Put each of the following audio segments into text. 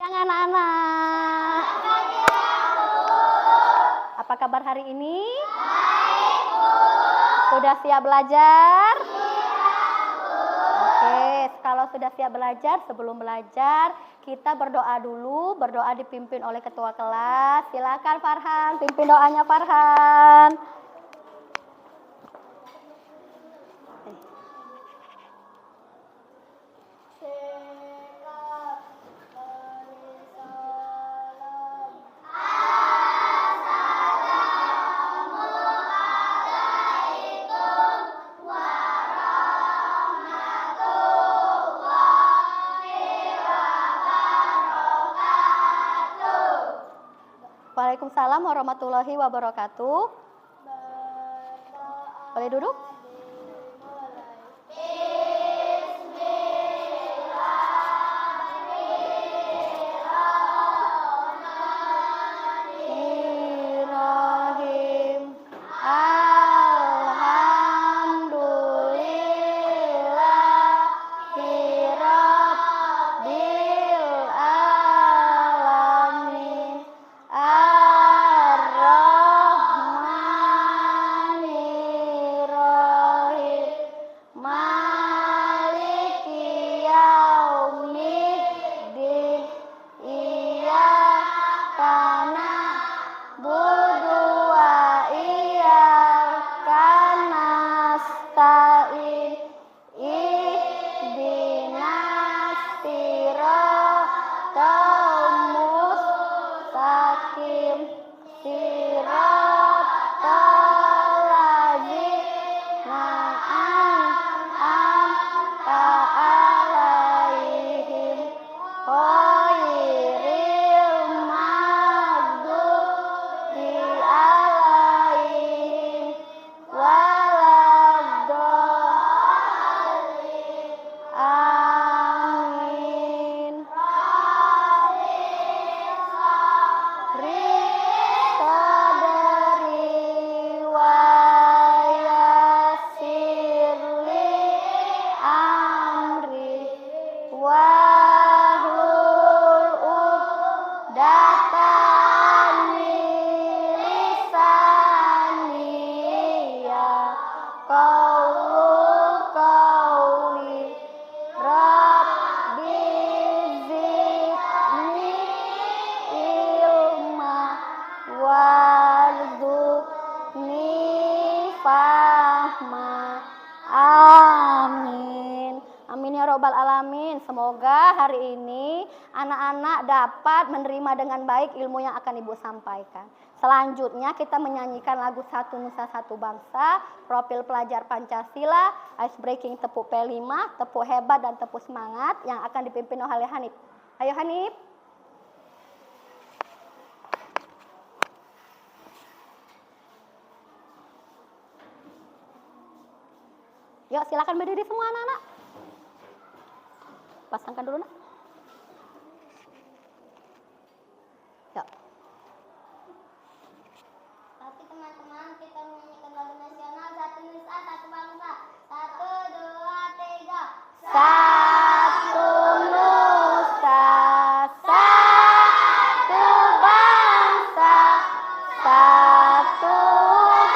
Siang anak-anak. Apa kabar hari ini? Baik, Bu. Sudah siap belajar? Oke, kalau sudah siap belajar, sebelum belajar kita berdoa dulu. Berdoa dipimpin oleh ketua kelas. Silakan Farhan, pimpin doanya Farhan. Waalaikumsalam warahmatullahi wabarakatuh. Boleh duduk? Semoga hari ini anak-anak dapat menerima dengan baik ilmu yang akan Ibu sampaikan. Selanjutnya kita menyanyikan lagu Satu Nusa Satu Bangsa, profil pelajar Pancasila, ice breaking tepuk P5, tepuk hebat dan tepuk semangat yang akan dipimpin oleh Hanif. Ayo Hanif. Yuk silakan berdiri semua anak-anak. Pasangkan dulu nak. Yuk. Tapi teman-teman kita menyanyikan lagu nasional Satu Nusa Satu Bangsa. 1, 2, 3. Satu nusa, satu bangsa, satu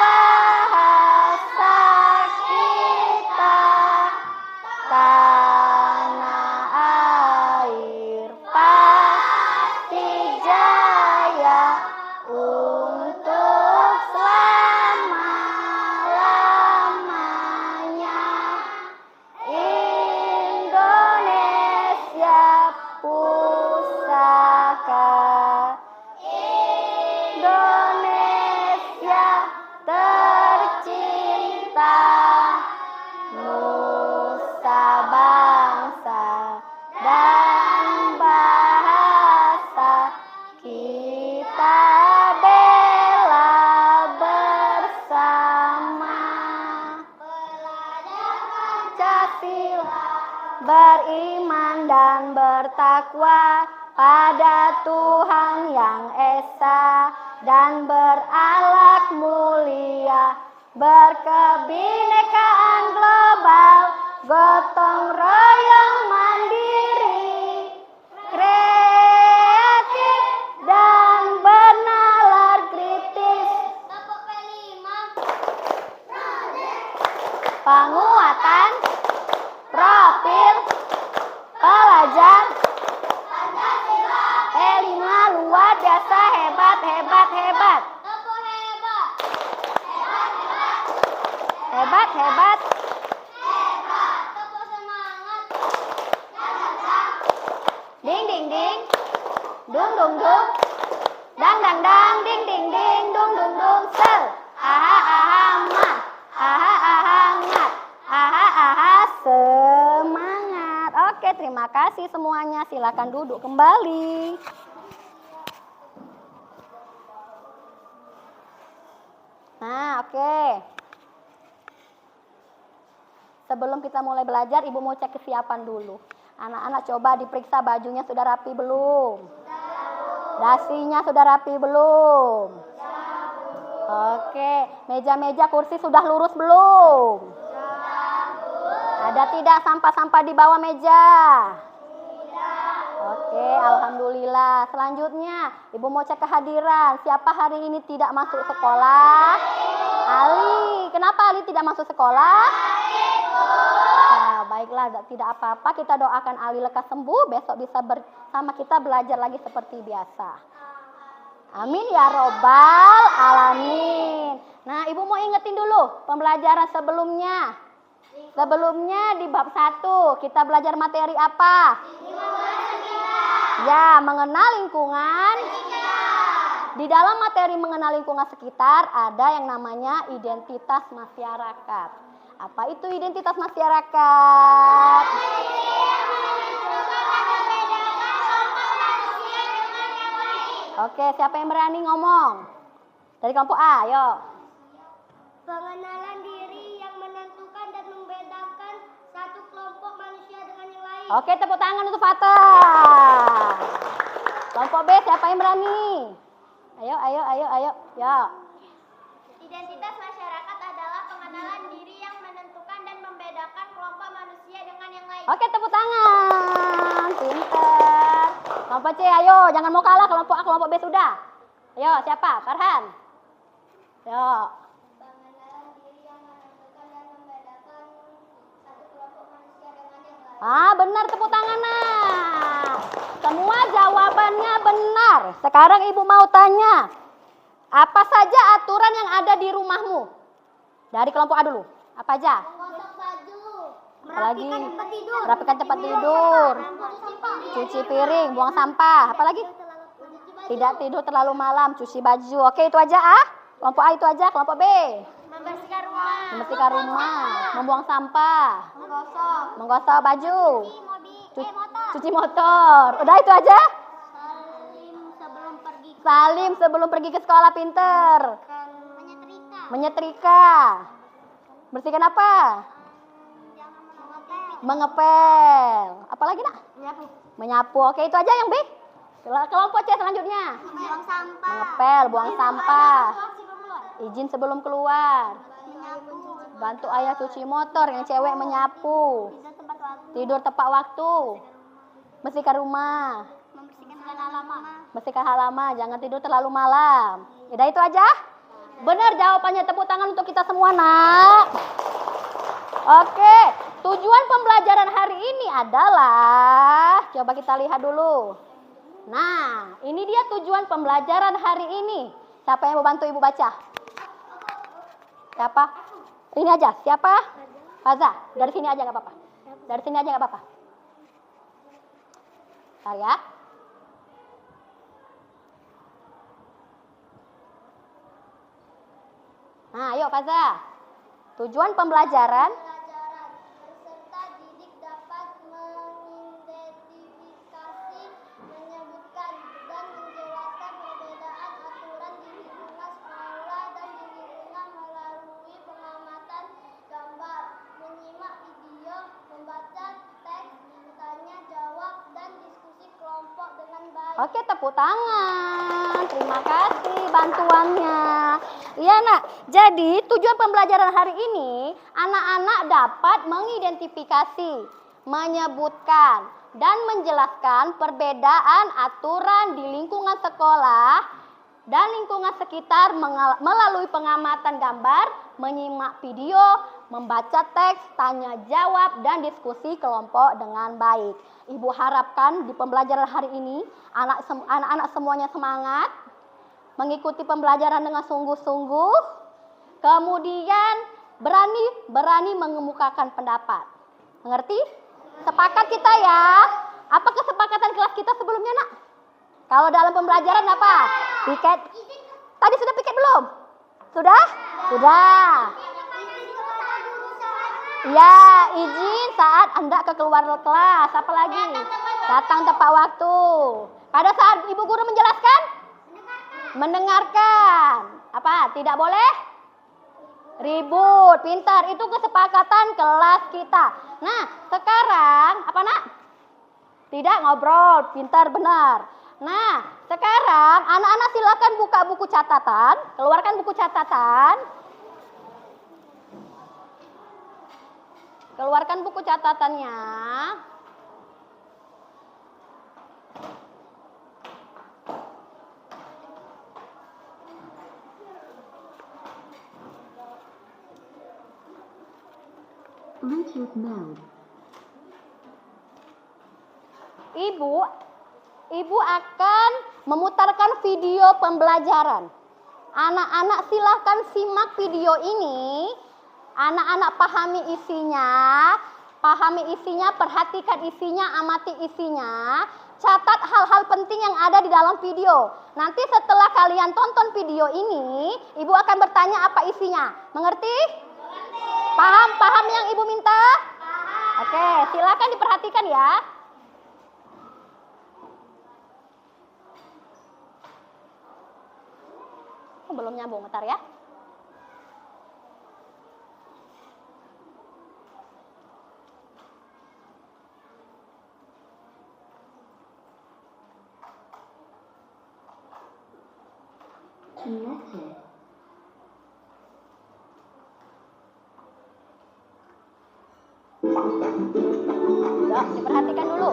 bahasa kita. Tanah air pasti jaya untuk selama-lamanya. Indonesia pusaka, Indonesia tercinta, nusa bangsa dan bahasa kita bela bersama. Pancasila beriman dan bertakwa pada Tuhan Yang Esa dan berakhlak mulia, berkebinekaan global, gotong royong mandiri, keren. hebat, hebat. Tepuk hebat. Hebat, hebat. Hebat. Tepuk semangat. Ding, ding, ding. Dung, dung, dung. Dang, dang, dang. Ding, ding, ding. Dung, dung, dung. Sel. Aha, aha, mat. Aha, aha, ngat. Aha, aha, semangat. Oke, terima kasih semuanya. Silakan duduk kembali. Nah, oke. Sebelum kita mulai belajar, Ibu mau cek kesiapan dulu. Anak-anak coba diperiksa bajunya sudah rapi belum? Dasinya sudah rapi belum? Oke, meja-meja kursi sudah lurus belum? Ada tidak sampah-sampah di bawah meja? Oke, alhamdulillah. Selanjutnya, Ibu mau cek kehadiran. Siapa hari ini tidak masuk sekolah? Ali. Kenapa Ali tidak masuk sekolah? Nah, baiklah, tidak apa-apa. Kita doakan Ali lekas sembuh. Besok bisa bersama kita belajar lagi seperti biasa. Amin ya robbal alamin. Nah, Ibu mau ingetin dulu pembelajaran sebelumnya. Sebelumnya di bab 1 kita belajar materi apa? Ya, mengenal lingkungan. Di dalam materi mengenal lingkungan sekitar ada yang namanya identitas masyarakat. Apa itu identitas masyarakat? Oke, siapa yang berani ngomong? Dari kelompok A, ayo. Pengenalan diri yang menentukan dan membedakan satu kelompok manusia dengan yang lain. Oke, tepuk tangan untuk Fatah. Kelompok B, siapa yang berani? Ayo, ayo, ayo, ayo. Ya. Identitas masyarakat adalah pengenalan diri yang menentukan dan membedakan kelompok manusia dengan yang lain. Oke, tepuk tangan. Pinter. Kelompok C, ayo. Jangan mau kalah. Kelompok A, kelompok B sudah. Ayo, siapa? Farhan. Ayo. Pengenalan diri yang menentukan dan membedakan satu kelompok manusia dengan yang lain. Ah, benar, tepuk tangan, Nak. Semua jawabannya benar. Sekarang Ibu mau tanya, apa saja aturan yang ada di rumahmu? Dari kelompok A dulu. Apa aja? Menggosok baju. Apalagi? Merapikan tempat tidur. Merapikan tempat tidur. Cuci piring, buang sampah. Apalagi? Tidak tidur terlalu malam, cuci baju. Oke, itu aja A. Kelompok A itu aja. Kelompok B. Membersihkan rumah. Membersihkan rumah, membuang sampah, Menggosok. menggosok baju, Motor. cuci motor. Udah itu aja? Salim sebelum pergi. Salim sebelum pergi ke sekolah, pinter. Menyetrika. Menyetrika. Bersihkan apa? Jangan mengepel. Mengepel. Apalagi, Nak? Menyapu. Menyapu. Oke, itu aja yang B. Kelompok C selanjutnya. Buang sampah. Mengepel, buang sampah. Sebelum keluar. Izin sebelum keluar. Menyapu. Bantu ayah cuci motor, yang cewek menyapu. Tidur tempat waktu. Tidur tepat waktu. Bersihkan rumah. Membersihkan halaman. Bersihkan halaman, jangan tidur terlalu malam. Udah itu aja? Benar jawabannya, tepuk tangan untuk kita semua, Nak. Oke, tujuan pembelajaran hari ini adalah, coba kita lihat dulu. Nah, ini dia tujuan pembelajaran hari ini. Siapa yang mau bantu Ibu baca? Siapa? Ini aja, siapa? Faza, dari sini aja nggak apa-apa. Dari sini aja nggak apa-apa. Bentar ya. Nah, ayo Faza. Tujuan pembelajaran. Pelajaran. Peserta didik dapat mengidentifikasi, menyebutkan, dan menjelaskan perbedaan aturan di lingkungan sekolah dan di lingkungan melalui pengamatan gambar, menyimak video, membaca teks, tanya jawab, dan diskusi kelompok dengan baik. Oke, tepuk tangan. Terima kasih bantuannya. Iya, Nak. Jadi, tujuan pembelajaran hari ini, anak-anak dapat mengidentifikasi, menyebutkan, dan menjelaskan perbedaan aturan di lingkungan sekolah dan lingkungan sekitar melalui pengamatan gambar, menyimak video, membaca teks, tanya jawab, dan diskusi kelompok dengan baik. Ibu harapkan di pembelajaran hari ini anak-anak semuanya semangat, mengikuti pembelajaran dengan sungguh-sungguh, kemudian berani mengemukakan pendapat. Mengerti? Sepakat kita ya? Apa kesepakatan kelas kita sebelumnya, Nak? Kalau dalam pembelajaran apa? Piket. Tadi sudah piket belum? Sudah? Sudah. Ya, izin saat hendak keluar kelas. Apa lagi? Datang tepat waktu. Pada saat ibu guru menjelaskan? Mendengarkan. Apa? Tidak boleh? Ribut. Pintar. Itu kesepakatan kelas kita. Nah, sekarang apa, Nak? Tidak ngobrol. Pintar benar. Nah, sekarang anak-anak silakan buka buku catatan. Keluarkan buku catatan. Keluarkan buku catatannya. Bluetooth mode. Ibu akan memutarkan video pembelajaran. Anak-anak silahkan simak video ini. Anak-anak pahami isinya, perhatikan isinya, amati isinya. Catat hal-hal penting yang ada di dalam video. Nanti setelah kalian tonton video ini, ibu akan bertanya apa isinya. Mengerti? Paham yang ibu minta? Oke, silakan diperhatikan ya. Belum nyambung, bentar ya. Connected. Udah, diperhatikan dulu.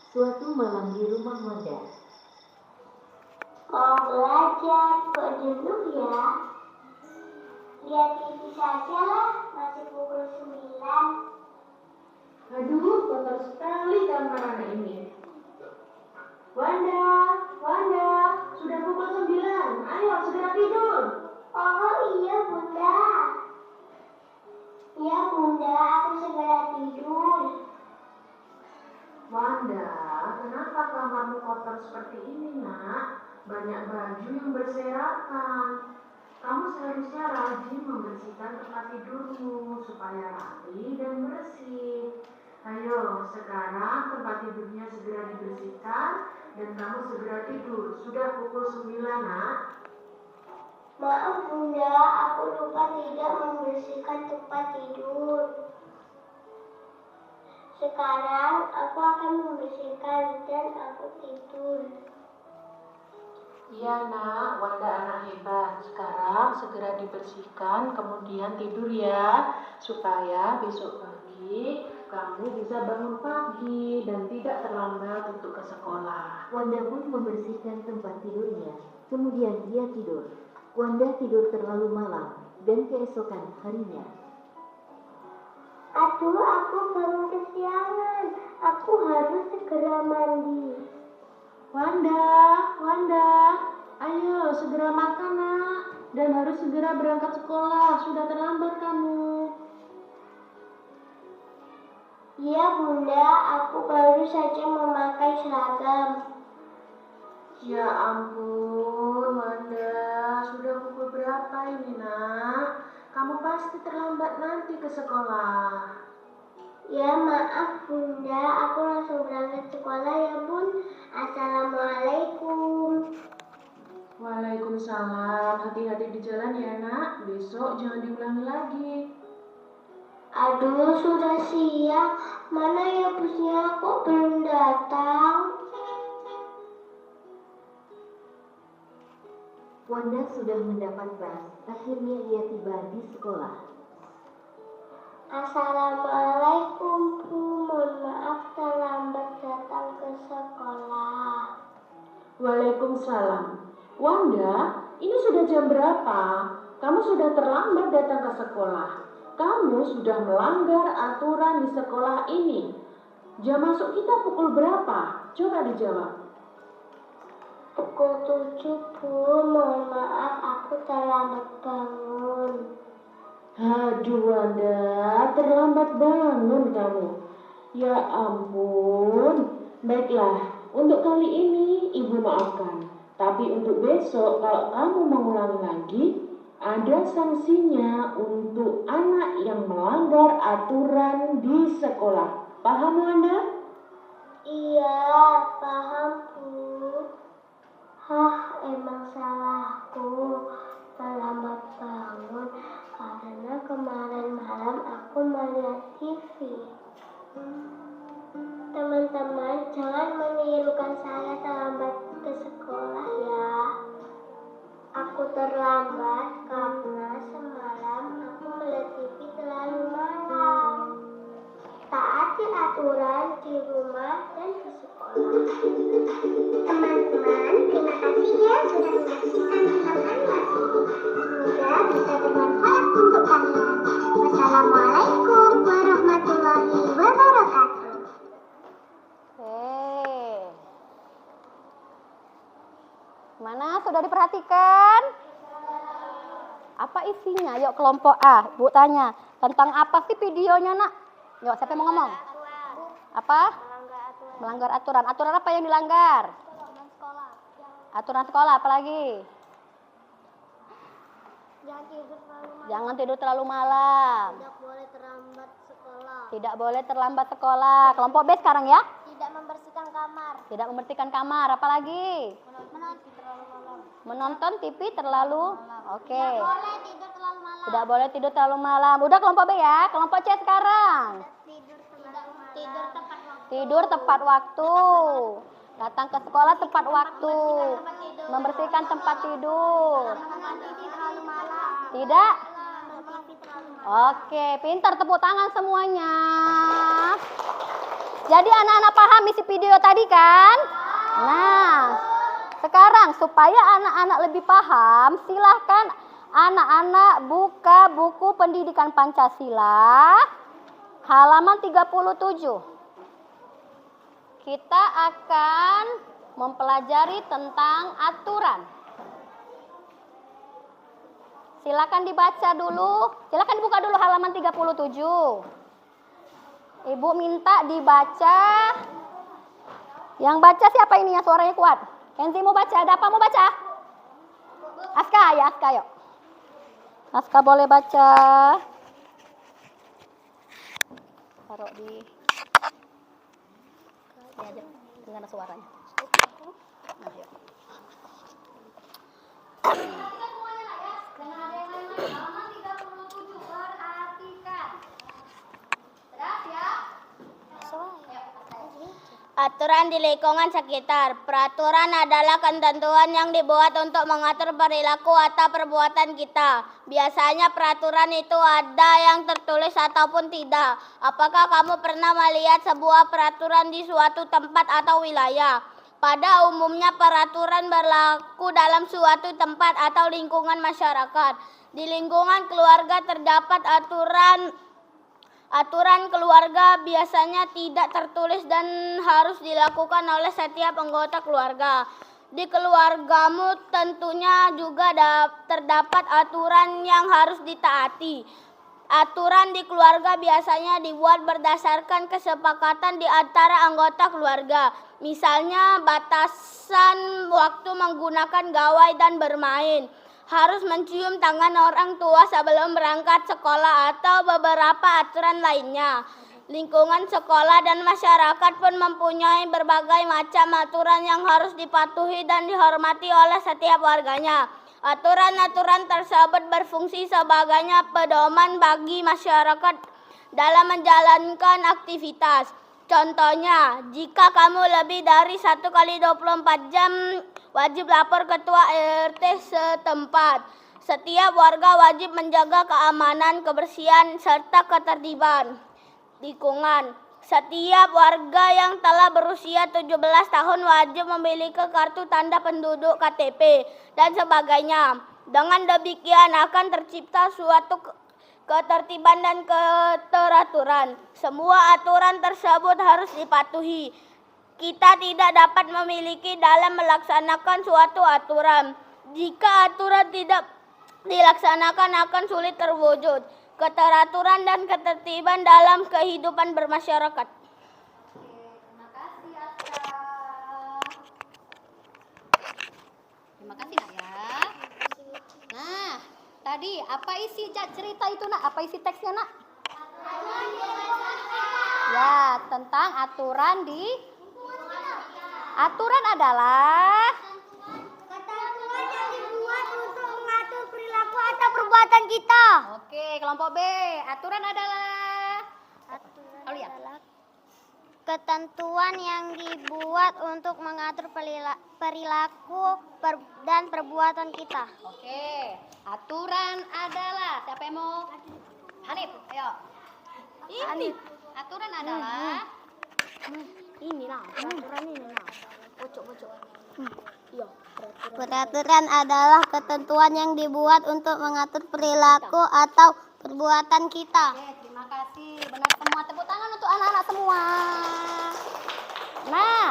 Suatu malam di rumah Wanda. Mau belajar kok dulu ya? Lihat TV saja lah, masih pukul 9. Aduh, kotor sekali kamar anak ini. Wanda, sudah pukul 9. Ayo, segera tidur. Oh iya bunda. Ya bunda, aku segera tidur. Wanda, kenapa kamarmu kotor seperti ini, Nak? Banyak baju yang berserakan. Kamu seharusnya rajin membersihkan tempat tidurmu supaya rapi dan bersih. Ayo, sekarang tempat tidurnya segera dibersihkan dan kamu segera tidur. Sudah pukul 9, Nak. Maaf bunda, aku lupa tidak membersihkan tempat tidur. Sekarang aku akan membersihkan dan aku tidur. Iya, Nak. Wanda anak hebat. Sekarang segera dibersihkan, kemudian tidur ya. Supaya besok pagi kamu bisa bangun pagi dan tidak terlambat untuk ke sekolah. Wanda pun membersihkan tempat tidurnya. Kemudian dia tidur. Wanda tidur terlalu malam dan keesokan harinya. Aduh, aku bangun kesiangan. Aku harus segera mandi. Wanda, ayo segera makan, Nak. Dan harus segera berangkat sekolah. Sudah terlambat kamu. Iya bunda, aku baru saja memakai seragam. Ya ampun, Wanda. Sudah pukul berapa ini, Nak? Kamu pasti terlambat nanti ke sekolah. Ya maaf bunda, aku langsung berangkat sekolah ya bun. Assalamualaikum. Waalaikumsalam. Hati-hati di jalan ya, Nak. Besok jangan diulangi lagi. Aduh, sudah siang. Mana ya busnya kok belum datang? Wanda sudah mendapat bus. Akhirnya dia tiba di sekolah. Assalamualaikum Bu, mohon maaf terlambat datang ke sekolah. Waalaikumsalam. Wanda, ini sudah jam berapa? Kamu sudah terlambat datang ke sekolah. Kamu sudah melanggar aturan di sekolah ini. Jam masuk kita pukul berapa? Coba dijawab. Pukul 7, Bu. Mohon maaf, aku terlambat bangun. Aduh Wanda, terlambat bangun kamu. Ya ampun. Baiklah, untuk kali ini Ibu maafkan. Tapi untuk besok kalau kamu mengulangi lagi, ada sanksinya untuk anak yang melanggar aturan di sekolah. Paham Wanda? Iya, paham, Bu. Emang salahku terlambat bangun karena kemarin malam aku melihat TV. Teman-teman, jangan menirukan saya terlambat ke sekolah ya. Aku terlambat karena semalam aku melihat TV terlalu malam. Taati aturan di rumah dan di sekolah. Teman-teman, terima kasih ya sudah menyaksikan film animasi. Semoga bisa bermanfaat untuk kalian. Wassalamualaikum warahmatullahi wabarakatuh. Mana sudah diperhatikan? Apa isinya? Yuk kelompok A, Bu tanya. Tentang apa sih videonya nak? Yuk siapa yang mau ngomong? Apa? Melanggar aturan. Aturan apa yang dilanggar? Aturan sekolah, apalagi? Jangan tidur terlalu malam. Tidak boleh terlambat sekolah. Tidak boleh terlambat sekolah. Kelompok B sekarang ya? Tidak membersihkan kamar. Tidak membersihkan kamar, apalagi? Menonton TV terlalu. Oke. Tidak boleh tidur terlalu malam. Tidak boleh tidur terlalu malam. Udah kelompok B ya. Kelompok C sekarang. Tidur tepat waktu. Datang ke sekolah tepat waktu. Membersihkan tempat tidur. Tidak? Oke, pintar, tepuk tangan semuanya. Jadi anak-anak paham isi video tadi kan? Nah, sekarang supaya anak-anak lebih paham, silahkan anak-anak buka buku pendidikan Pancasila halaman 37. Kita akan mempelajari tentang aturan. Silakan dibaca dulu. Silakan dibuka dulu halaman 37. Ibu minta dibaca. Yang baca siapa ini yang suaranya kuat? Kenzi mau baca. Ada apa mau baca? Aska ya, Aska yuk. Aska boleh baca. Taruh di ini aja, dengar suaranya. Nah, yuk. Aturan di lingkungan sekitar. Peraturan adalah ketentuan yang dibuat untuk mengatur perilaku atau perbuatan kita. Biasanya peraturan itu ada yang tertulis ataupun tidak. Apakah kamu pernah melihat sebuah peraturan di suatu tempat atau wilayah? Pada umumnya peraturan berlaku dalam suatu tempat atau lingkungan masyarakat. Di lingkungan keluarga terdapat Aturan keluarga biasanya tidak tertulis dan harus dilakukan oleh setiap anggota keluarga. Di keluargamu tentunya juga terdapat aturan yang harus ditaati. Aturan di keluarga biasanya dibuat berdasarkan kesepakatan di antara anggota keluarga. Misalnya batasan waktu menggunakan gawai dan bermain. Harus mencium tangan orang tua sebelum berangkat sekolah atau beberapa aturan lainnya. Lingkungan sekolah dan masyarakat pun mempunyai berbagai macam aturan yang harus dipatuhi dan dihormati oleh setiap warganya. Aturan-aturan tersebut berfungsi sebagai pedoman bagi masyarakat dalam menjalankan aktivitas. Contohnya, jika kamu lebih dari 1 kali 24 jam wajib lapor ketua RT setempat. Setiap warga wajib menjaga keamanan, kebersihan, serta ketertiban lingkungan. Setiap warga yang telah berusia 17 tahun wajib memiliki kartu tanda penduduk KTP dan sebagainya. Dengan demikian akan tercipta suatu ketertiban dan keteraturan. Semua aturan tersebut harus dipatuhi. Kita tidak dapat memiliki dalam melaksanakan suatu aturan. Jika aturan tidak dilaksanakan akan sulit terwujud keteraturan dan ketertiban dalam kehidupan bermasyarakat. Terima kasih Asra. Terima kasih Nak ya. Nah, tadi apa isi cerita itu Nak? Apa isi teksnya Nak? Ya, tentang aturan Aturan adalah Ketentuan yang dibuat untuk mengatur perilaku atau perbuatan kita. Oke, kelompok B. Aturan adalah Aulia. Ketentuan yang dibuat untuk mengatur perilaku dan perbuatan kita. Oke, aturan adalah siapa yang mau? Hanif, ayo. Hanif. Aturan adalah Ini lah, peraturan ini lah. Bocok. Iya, peraturan adalah ketentuan yang dibuat untuk mengatur perilaku atau perbuatan kita. Oke, terima kasih. Benar semua. Tepuk tangan untuk anak-anak semua. Nah,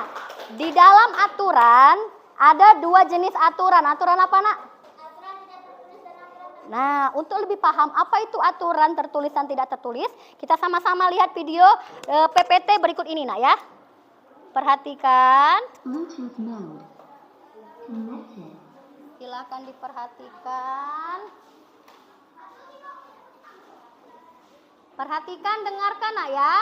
di dalam aturan ada dua jenis aturan. Aturan apa, Nak? Nah, untuk lebih paham apa itu aturan tertulis dan tidak tertulis, kita sama-sama lihat video PPT berikut ini, Nak ya. Perhatikan. Bluetooth mode. Connected. Silakan diperhatikan. Perhatikan, dengarkan Nak ya.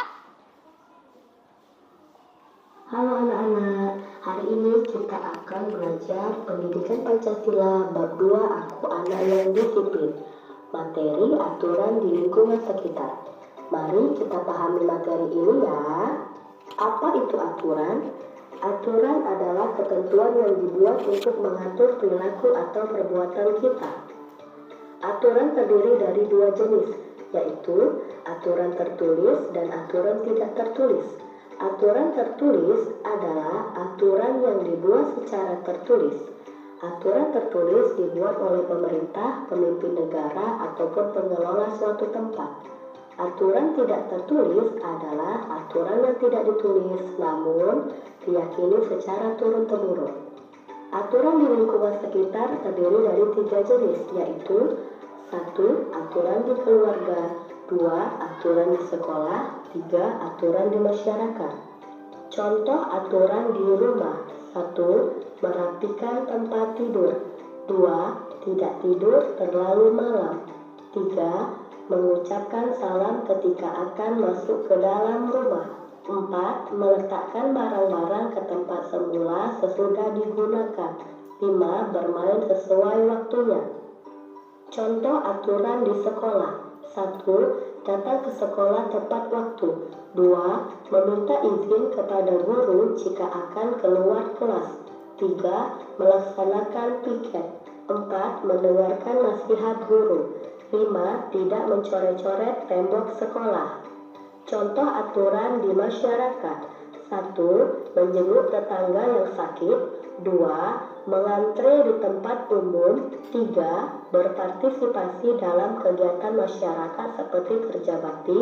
Halo anak-anak, hari ini kita akan belajar pendidikan Pancasila bab 2 Aku Anak yang Disiplin. Materi aturan di lingkungan sekitar. Mari kita pahami materi ini ya. Apa itu aturan? Aturan adalah ketentuan yang dibuat untuk mengatur perilaku atau perbuatan kita. Aturan terdiri dari dua jenis, yaitu aturan tertulis dan aturan tidak tertulis. Aturan tertulis adalah aturan yang dibuat secara tertulis. Aturan tertulis dibuat oleh pemerintah, pemimpin negara, ataupun pengelola suatu tempat. Aturan tidak tertulis adalah aturan yang tidak ditulis, namun diyakini secara turun-temurun. Aturan di lingkungan sekitar terdiri dari tiga jenis, yaitu 1. Aturan di keluarga, 2. Aturan di sekolah, 3. Aturan di masyarakat. Contoh aturan di rumah: 1. Merapikan tempat tidur, 2. Tidak tidur terlalu malam, 3. Mengucapkan salam ketika akan masuk ke dalam rumah, 4. Meletakkan barang-barang ke tempat semula sesudah digunakan, 5. Bermain sesuai waktunya. Contoh aturan di sekolah: 1. Datang ke sekolah tepat waktu, 2. Meminta izin kepada guru jika akan keluar kelas, 3. Melaksanakan piket, 4. Mendengarkan nasihat guru, 5. Tidak mencoret-coret tembok sekolah. Contoh aturan di masyarakat: 1. Menjenguk tetangga yang sakit, 2. Mengantre di tempat umum, 3. Berpartisipasi dalam kegiatan masyarakat seperti kerja bakti,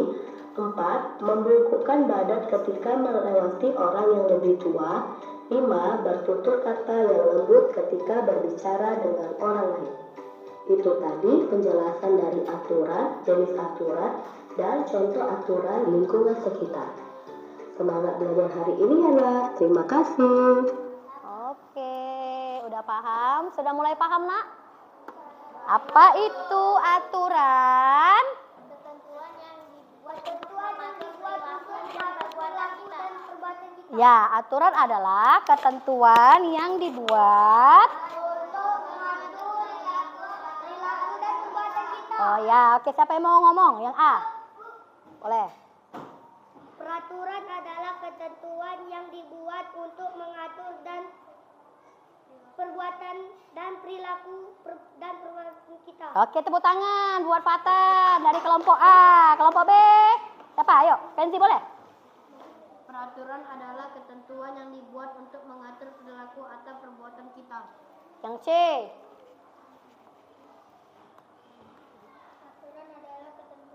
4. Membungkukkan badan ketika melewati orang yang lebih tua, 5. Bertutur kata yang lembut ketika berbicara dengan orang lain. Itu tadi penjelasan dari aturan, jenis aturan, dan contoh aturan lingkungan sekitar. Semangat belajar hari ini ya Nak. Terima kasih. Oke, udah paham? Sudah mulai paham Nak? Apa itu aturan? Ketentuan yang dibuat untuk mengatur perilaku dan perbuatan kita. Ya, aturan adalah ketentuan yang dibuat. Untuk mengatur perilaku dan perbuatan kita. Oh ya, oke, siapa yang mau ngomong? Yang A? Boleh. Peraturan adalah ketentuan yang dibuat untuk mengatur dan perbuatan dan perilaku dan perbuatan kita. Oke, tepuk tangan buat Fatan dari kelompok A. Kelompok B? Siapa? Ayo, pensi boleh? Peraturan adalah ketentuan yang dibuat untuk mengatur perilaku atau perbuatan kita. Yang C? Peraturan adalah ketentuan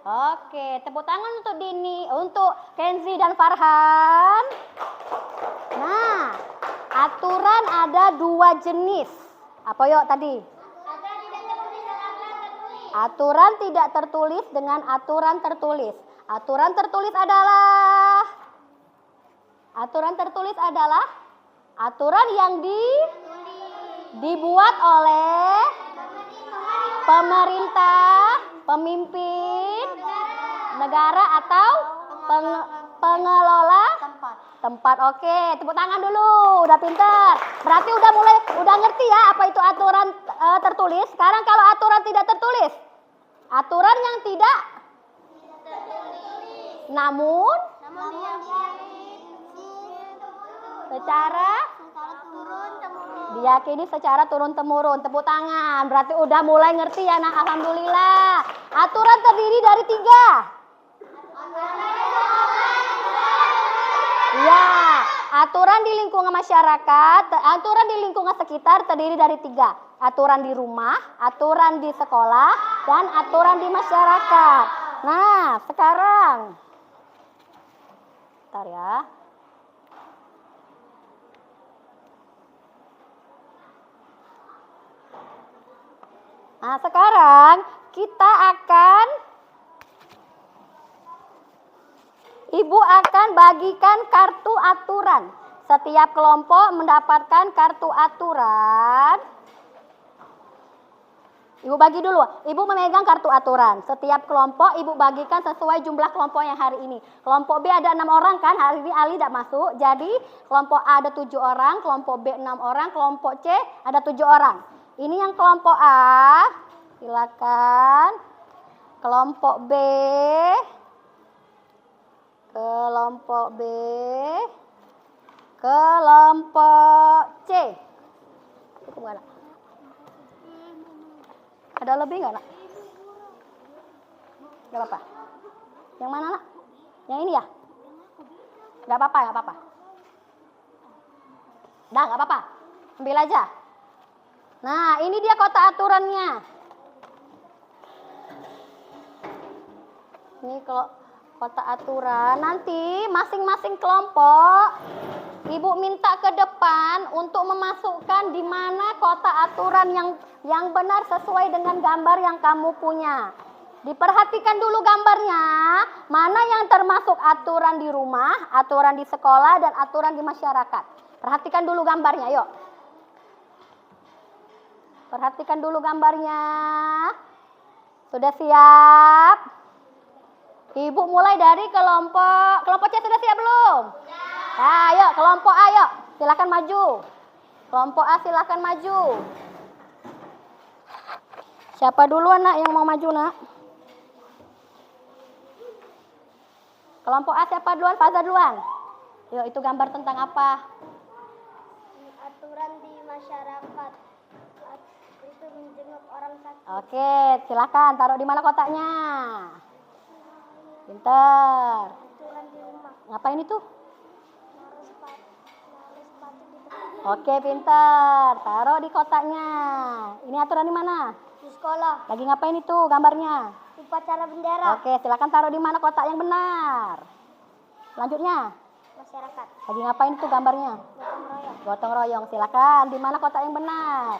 Oke, tepuk tangan untuk Dini, untuk Kenzi dan Farhan. Nah, aturan ada 2 jenis. Apa yuk tadi? Aturan tidak tertulis dengan aturan tertulis. Aturan tertulis adalah aturan yang dibuat oleh pemerintah, pemimpin negara atau pengelola tempat. Oke, tepuk tangan dulu. Udah pinter. Berarti udah ngerti ya apa itu aturan tertulis. Sekarang kalau aturan tidak tertulis, aturan yang tidak namun secara diyakini secara turun-temurun. Tepuk tangan. Berarti udah mulai ngerti ya, nah alhamdulillah. Aturan terdiri dari 3. Ya, aturan di lingkungan masyarakat, aturan di lingkungan sekitar terdiri dari 3. Aturan di rumah, aturan di sekolah, dan aturan di masyarakat. Nah, sekarang. Bentar ya. Nah, sekarang kita Ibu akan bagikan kartu aturan. Setiap kelompok mendapatkan kartu aturan. Ibu bagi dulu. Ibu memegang kartu aturan. Setiap kelompok Ibu bagikan sesuai jumlah kelompok yang hari ini. Kelompok B ada 6 orang kan? Hari ini Ali tidak masuk. Jadi kelompok A ada 7 orang, kelompok B 6 orang, kelompok C ada 7 orang. Ini yang kelompok A. Silakan. Kelompok B. Kelompok B. Kelompok C. Itu mana? Ada lebih nggak, nak? Nggak apa-apa. Yang mana, nak? Yang ini ya? Nggak apa-apa, nggak apa-apa. Dah, nggak apa-apa. Ambil aja. Nah, ini dia kotak aturannya. Ini kalau kotak aturan, nanti masing-masing kelompok Ibu minta ke depan untuk memasukkan di mana kotak aturan yang benar sesuai dengan gambar yang kamu punya. Diperhatikan dulu gambarnya, mana yang termasuk aturan di rumah, aturan di sekolah, dan aturan di masyarakat. Perhatikan dulu gambarnya, yuk. Perhatikan dulu gambarnya. Sudah siap? Ibu mulai dari kelompok C sudah siap belum? Nah, ayo kelompok A, yuk. Silakan maju. Kelompok A silakan maju. Siapa dulu anak yang mau maju, nak? Kelompok A siapa duluan? Faza duluan. Yuk, itu gambar tentang apa? Aturan di masyarakat. Itu menjenguk orang sakit. Oke, silakan taruh di mana kotaknya? Pintar. Aturan di rumah. Ngapain itu? Naruh sepatu di depan. Oke, pintar. Taruh di kotaknya. Ini aturan di mana? Di sekolah. Lagi ngapain itu gambarnya? Upacara bendera. Oke, silakan taruh di mana kotak yang benar. Selanjutnya, Masyarakat. lagi ngapain itu gambarnya? Gotong royong. Gotong royong. Silakan di mana kotak yang benar?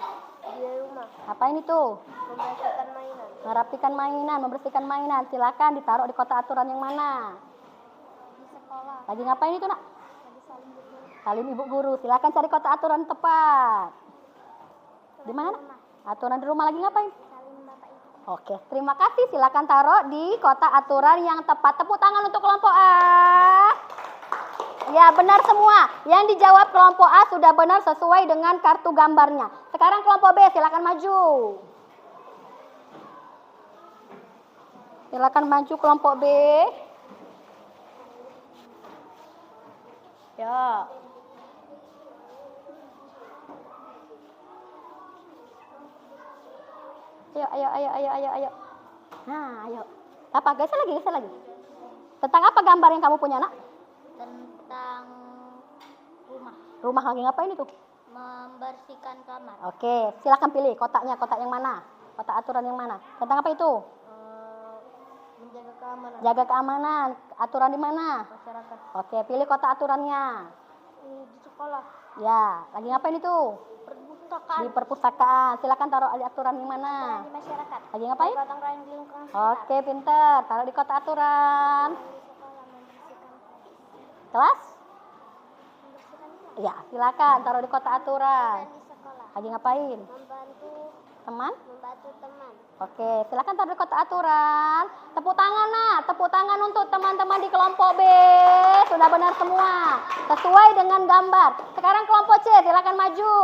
Di rumah. Ngapain itu? Membersihkan mainan. Merapikan mainan, membersihkan mainan. Silakan ditaruh di kotak aturan yang mana? Di sekolah. Lagi ngapain itu, nak? Tadi saling guru. Salim ibu guru. Silakan cari kotak aturan tepat. Di mana, nak? Aturan di rumah lagi ngapain? Saling bapak ibu. Oke, terima kasih. Silakan taruh di kotak aturan yang tepat. Tepuk tangan untuk kelompok A. Ya, benar semua. Yang dijawab kelompok A sudah benar sesuai dengan kartu gambarnya. Sekarang kelompok B, silakan maju. Silakan maju kelompok B. Ya. Ayo. Nah, ayo. Apa? Geser lagi. Tentang apa gambar yang kamu punya, nak? Tentang rumah. Rumah lagi ngapain itu? Membersihkan kamar. Oke, silakan pilih kotaknya. Kotak yang mana? Kotak aturan yang mana? Tentang apa itu? Menjaga keamanan. Jaga keamanan. Aturan di mana? Masyarakat. Oke, pilih kotak aturannya. Di sekolah. Ya, lagi ngapain itu? Perpustakaan. Di perpustakaan. Silakan taruh aturan di mana? Di masyarakat. Lagi ngapain? Gotong royong di lingkungan sekitar. Oke, pinter. Taruh di kotak aturan. Di sekolah membersihkan Kelas? membersihkan Ya, silakan taruh di kotak aturan. di sekolah. Lagi ngapain? Membantu Teman? teman. Oke, silakan taruh di kotak aturan. Tepuk tangan, Nak. Tepuk tangan untuk teman-teman di kelompok B. Sudah benar semua. Sesuai dengan gambar. Sekarang kelompok C, silakan maju.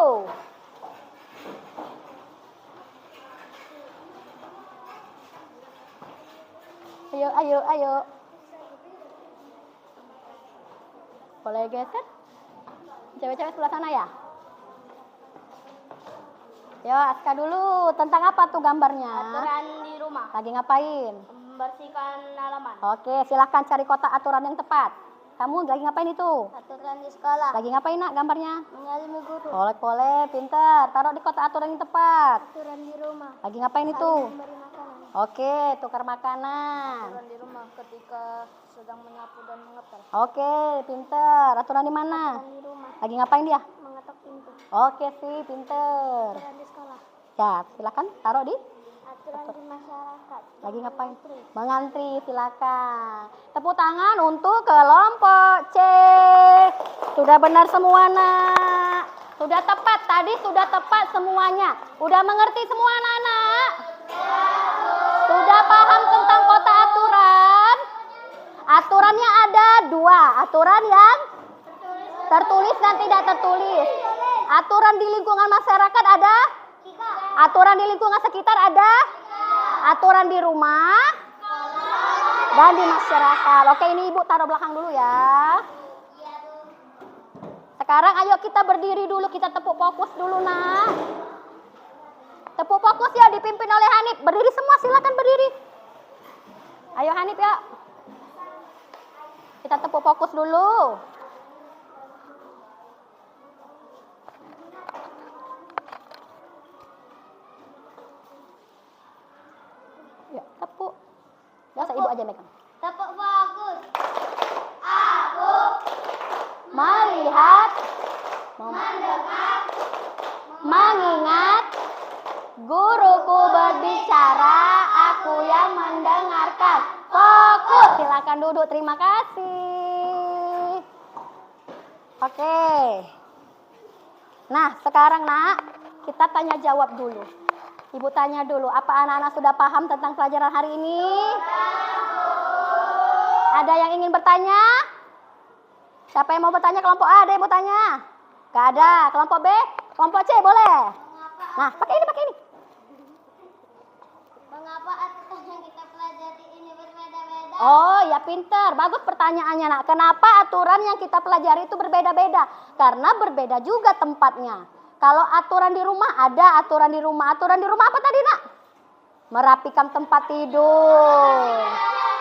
Ayo, ayo, ayo. Boleh geser? Cewek-cewek sebelah sana ya? Yo, Aska dulu. Tentang apa tuh gambarnya? Aturan di rumah. Lagi ngapain? Membersihkan halaman. Oke, silahkan cari kotak aturan yang tepat. Kamu lagi ngapain itu? Aturan di sekolah. Lagi ngapain, Nak, gambarnya? Menyalimi guru. Boleh, pinter. Taruh di kotak aturan yang tepat. Aturan di rumah. Lagi ngapain itu? Memberi makanan. Oke, tukar makanan. Aturan di rumah ketika sedang menyapu dan mengepel. Oke, pinter. Aturan di mana? Aturan di rumah. Lagi ngapain dia? Mengetok pintu. Oke sih, pinter. Aturan di sekolah. Ya, silakan taruh di. Aturan di masyarakat. Lagi ngapain? Mengantri, silakan. Tepuk tangan untuk kelompok C. Sudah benar semua, Nak. Sudah tepat, tadi sudah tepat semuanya. Udah mengerti semua anak-anak? Sudah paham tentang kotak aturan? Aturannya ada 2. Aturan yang tertulis dan tidak tertulis. Aturan di lingkungan masyarakat ada? Aturan di lingkungan sekitar ada? Aturan di rumah dan di masyarakat. Oke, ini Ibu taruh belakang dulu ya. Sekarang ayo kita berdiri dulu, kita tepuk fokus dulu, Nak. Tepuk fokus ya, dipimpin oleh Hanif. Berdiri semua, silakan berdiri. Ayo Hanif ya. Kita tepuk fokus dulu. Ya, tepuk. Gak usah Ibu aja megang. Tepuk bagus. Aku Melihat, mendengar. mengingat, guruku berbicara, aku yang mendengarkan. Fokus. Silakan duduk, terima kasih. Oke. Nah, sekarang Nak, kita tanya jawab dulu. Ibu tanya dulu, apa anak-anak sudah paham tentang pelajaran hari ini? Ada yang ingin bertanya? Siapa yang mau bertanya? Kelompok A, ada yang mau tanya? Gak ada. Kelompok B? Kelompok C, boleh? Nah, pakai ini. Mengapa aturan yang kita pelajari ini berbeda-beda? Oh, ya pinter. Bagus pertanyaannya, Nak. Kenapa aturan yang kita pelajari itu berbeda-beda? Karena berbeda juga tempatnya. Kalau aturan di rumah, ada aturan di rumah. Aturan di rumah apa tadi, Nak? Merapikan tempat tidur.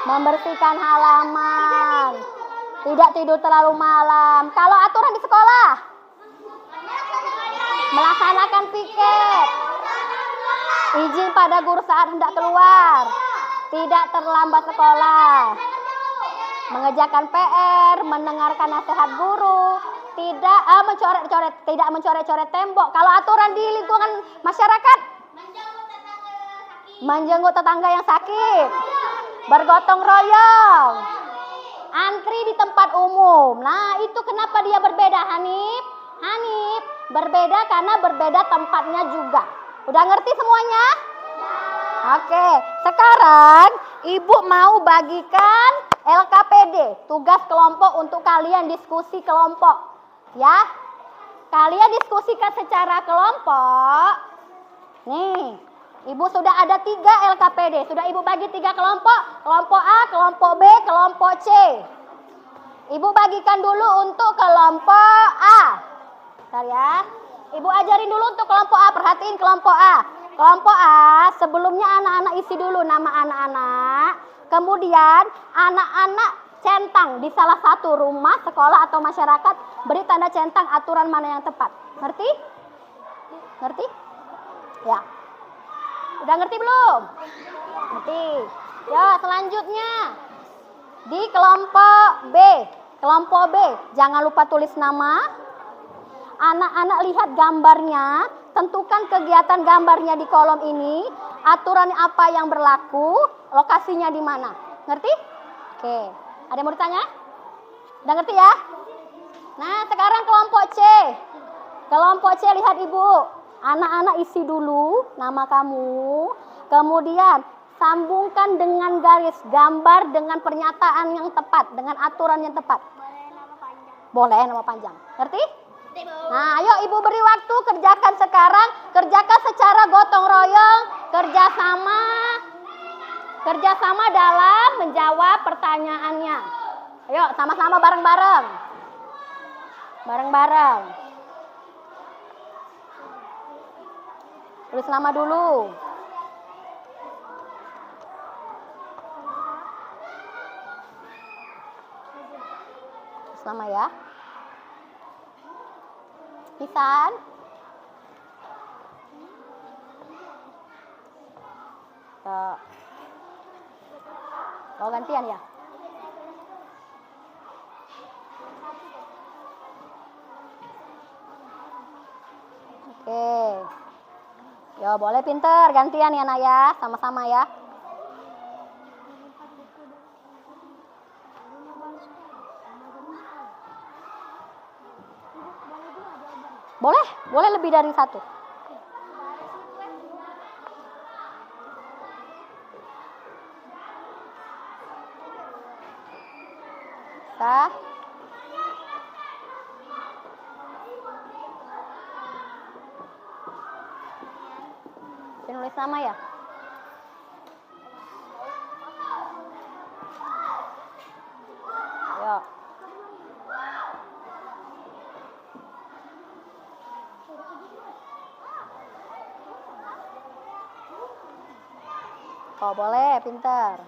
Membersihkan halaman. Tidak tidur terlalu malam. Kalau aturan di sekolah? Melaksanakan piket. Izin pada guru saat hendak keluar. Tidak terlambat sekolah. Mengerjakan PR, mendengarkan nasihat guru, tidak mencoret-coret tembok. Kalau aturan di lingkungan masyarakat, menjenguk tetangga yang sakit, bergotong royong, antri di tempat umum. Nah, itu kenapa dia berbeda, Hanif? Hanif, berbeda karena berbeda tempatnya juga. Udah ngerti semuanya? Oke, sekarang Ibu mau bagikan LKPD, tugas kelompok untuk kalian diskusi kelompok. Ya, kalian diskusikan secara kelompok. Nih, Ibu sudah ada 3 LKPD. Sudah Ibu bagi 3 kelompok. Kelompok A, kelompok B, kelompok C. Ibu bagikan dulu untuk kelompok A. Bentar ya. Ibu ajarin dulu untuk kelompok A. Perhatiin kelompok A. Kelompok A, sebelumnya anak-anak isi dulu nama anak-anak. Kemudian anak-anak centang di salah satu rumah, sekolah atau masyarakat. Beri tanda centang aturan mana yang tepat. Ngerti? Ngerti? Ya. Udah ngerti belum? Ngerti. Ya, selanjutnya di kelompok B. Kelompok B, jangan lupa tulis nama. Anak-anak lihat gambarnya, tentukan kegiatan gambarnya di kolom ini, aturan apa yang berlaku, lokasinya di mana. Ngerti? Oke, ada yang mau ditanya? Udah ngerti ya? Nah, sekarang kelompok C. Kelompok C, lihat Ibu. Anak-anak isi dulu nama kamu, kemudian sambungkan dengan garis, gambar dengan pernyataan yang tepat, dengan aturan yang tepat. Boleh nama panjang. Ngerti? Nah, ayo Ibu beri waktu, kerjakan sekarang, kerjakan secara gotong royong, kerjasama dalam menjawab pertanyaannya. Ayo sama-sama bareng-bareng. Bareng-bareng. Tulis nama dulu. Tulis nama ya. Pisan. Oh, gantian ya? Oke. Ya, boleh pinter. Gantian ya, Nak ya. Sama-sama ya. Boleh lebih dari satu. Bisa. Nulis nama ya? Ayo. Oh, boleh, pintar.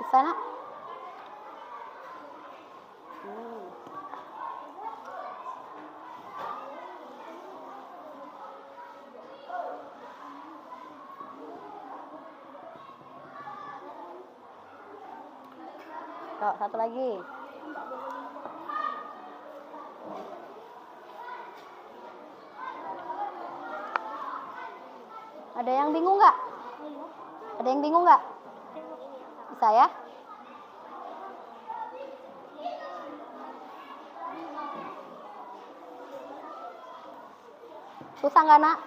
Bisa, Nak? Yuk, satu lagi. Ada yang bingung nggak? Ada yang bingung nggak? Bisa ya? Susah nggak, Nak?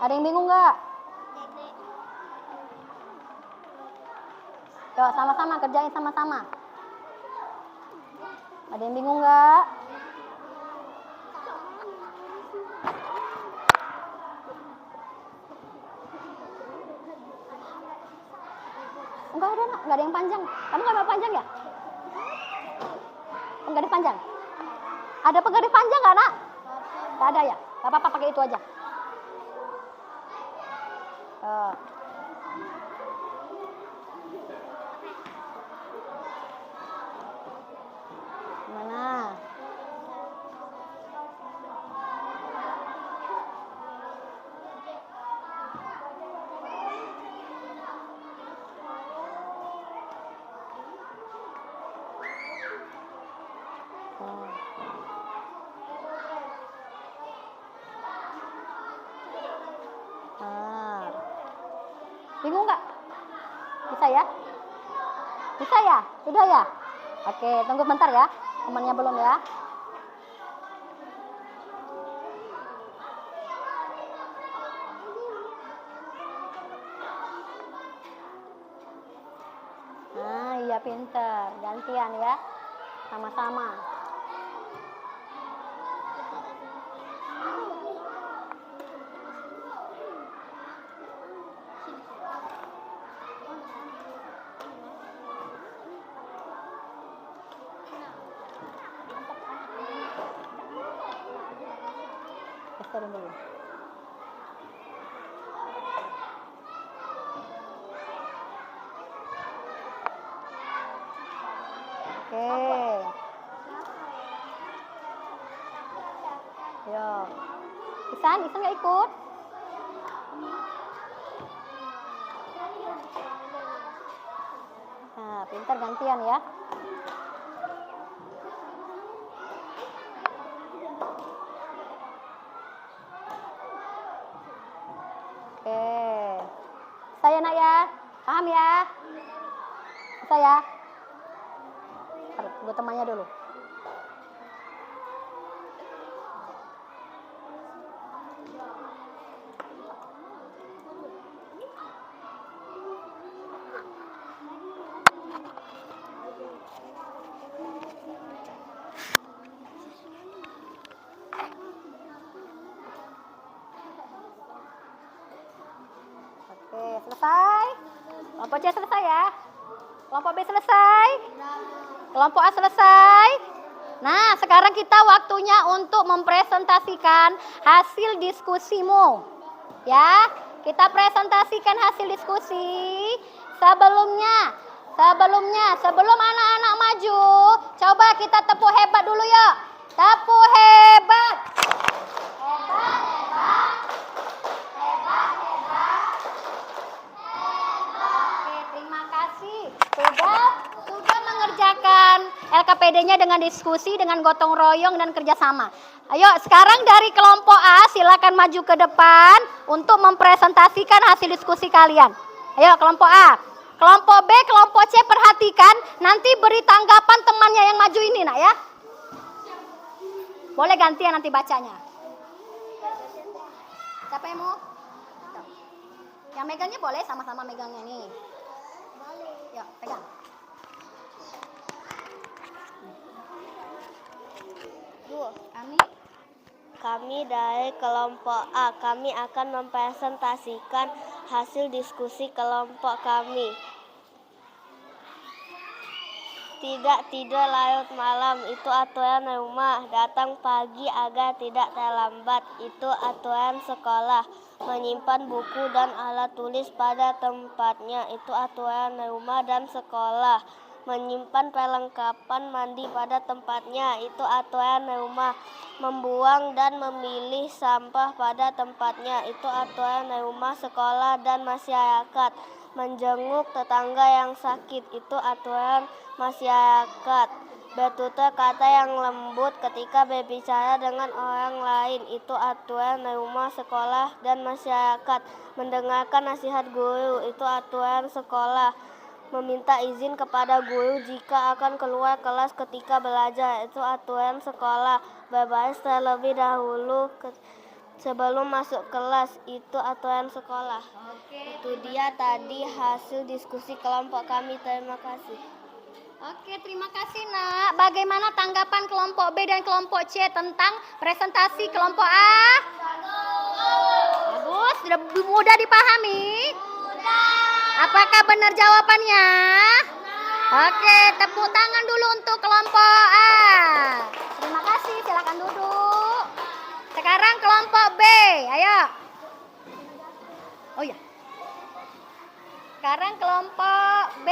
Ada yang bingung nggak? Yuk, sama-sama, kerjain sama-sama. Ada yang bingung nggak? Enggak ada, Nak. Enggak ada yang panjang. Kamu nggak mau panjang ya? Penggaris panjang? Ada penggaris panjang nggak, Nak? Nggak ada ya? Nggak apa-apa, pakai itu aja. Gimana? Bingung nggak? Bisa ya? Bisa ya? Sudah ya? Oke, tunggu bentar ya. Temannya belum ya? Nah, iya pinter. Gantian ya. Sama-sama. Geserin dulu. Oke. Oke. Yo. Isan nggak ikut? Nah, pintar gantian ya. Oke. Saya nak ya. Paham ya? Saya. Gue temannya dulu. Oke, selesai. Kelompok C selesai ya. Kelompok B selesai. Kelompok A selesai. Nah, sekarang kita waktunya untuk mempresentasikan hasil diskusimu. Ya, kita presentasikan hasil diskusi. Sebelum anak-anak maju, coba kita tepuk hebat dulu yuk. Tepuk hebat. Oke, terima kasih. Sudah mengerjakan LKPD-nya dengan diskusi, dengan gotong royong dan kerjasama. Ayo, sekarang dari kelompok A silakan maju ke depan untuk mempresentasikan hasil diskusi kalian. Ayo, kelompok A. Kelompok B, kelompok C perhatikan, nanti beri tanggapan temannya yang maju ini, nak ya. Boleh gantian nanti bacanya. Siapa yang mau? Yang megangnya boleh sama-sama megangnya nih. Yuk, pegang. Kami dari kelompok A, kami akan mempresentasikan hasil diskusi kelompok kami. Tidak tidur larut malam, itu aturan rumah. Datang pagi agar tidak terlambat, itu aturan sekolah. Menyimpan buku dan alat tulis pada tempatnya, itu aturan rumah dan sekolah. Menyimpan perlengkapan mandi pada tempatnya, itu aturan rumah. Membuang dan memilih sampah pada tempatnya, itu aturan rumah, sekolah, dan masyarakat. Menjenguk tetangga yang sakit, itu aturan masyarakat. Bertutur kata yang lembut ketika berbicara dengan orang lain, itu aturan rumah, sekolah, dan masyarakat. Mendengarkan nasihat guru, itu aturan sekolah. Meminta izin kepada guru jika akan keluar kelas ketika belajar, itu aturan sekolah. Berbaris terlebih dahulu sebelum masuk kelas, itu aturan sekolah. Itu dia tadi hasil diskusi kelompok kami. Terima kasih. Oke, terima kasih nak. Bagaimana tanggapan kelompok B dan kelompok C tentang presentasi kelompok A? Bagus, sudah mudah dipahami? Apakah benar jawabannya? Oke, tepuk tangan dulu untuk kelompok A. Terima kasih, silakan duduk. Sekarang kelompok B, ayo. Oh ya. Sekarang kelompok B.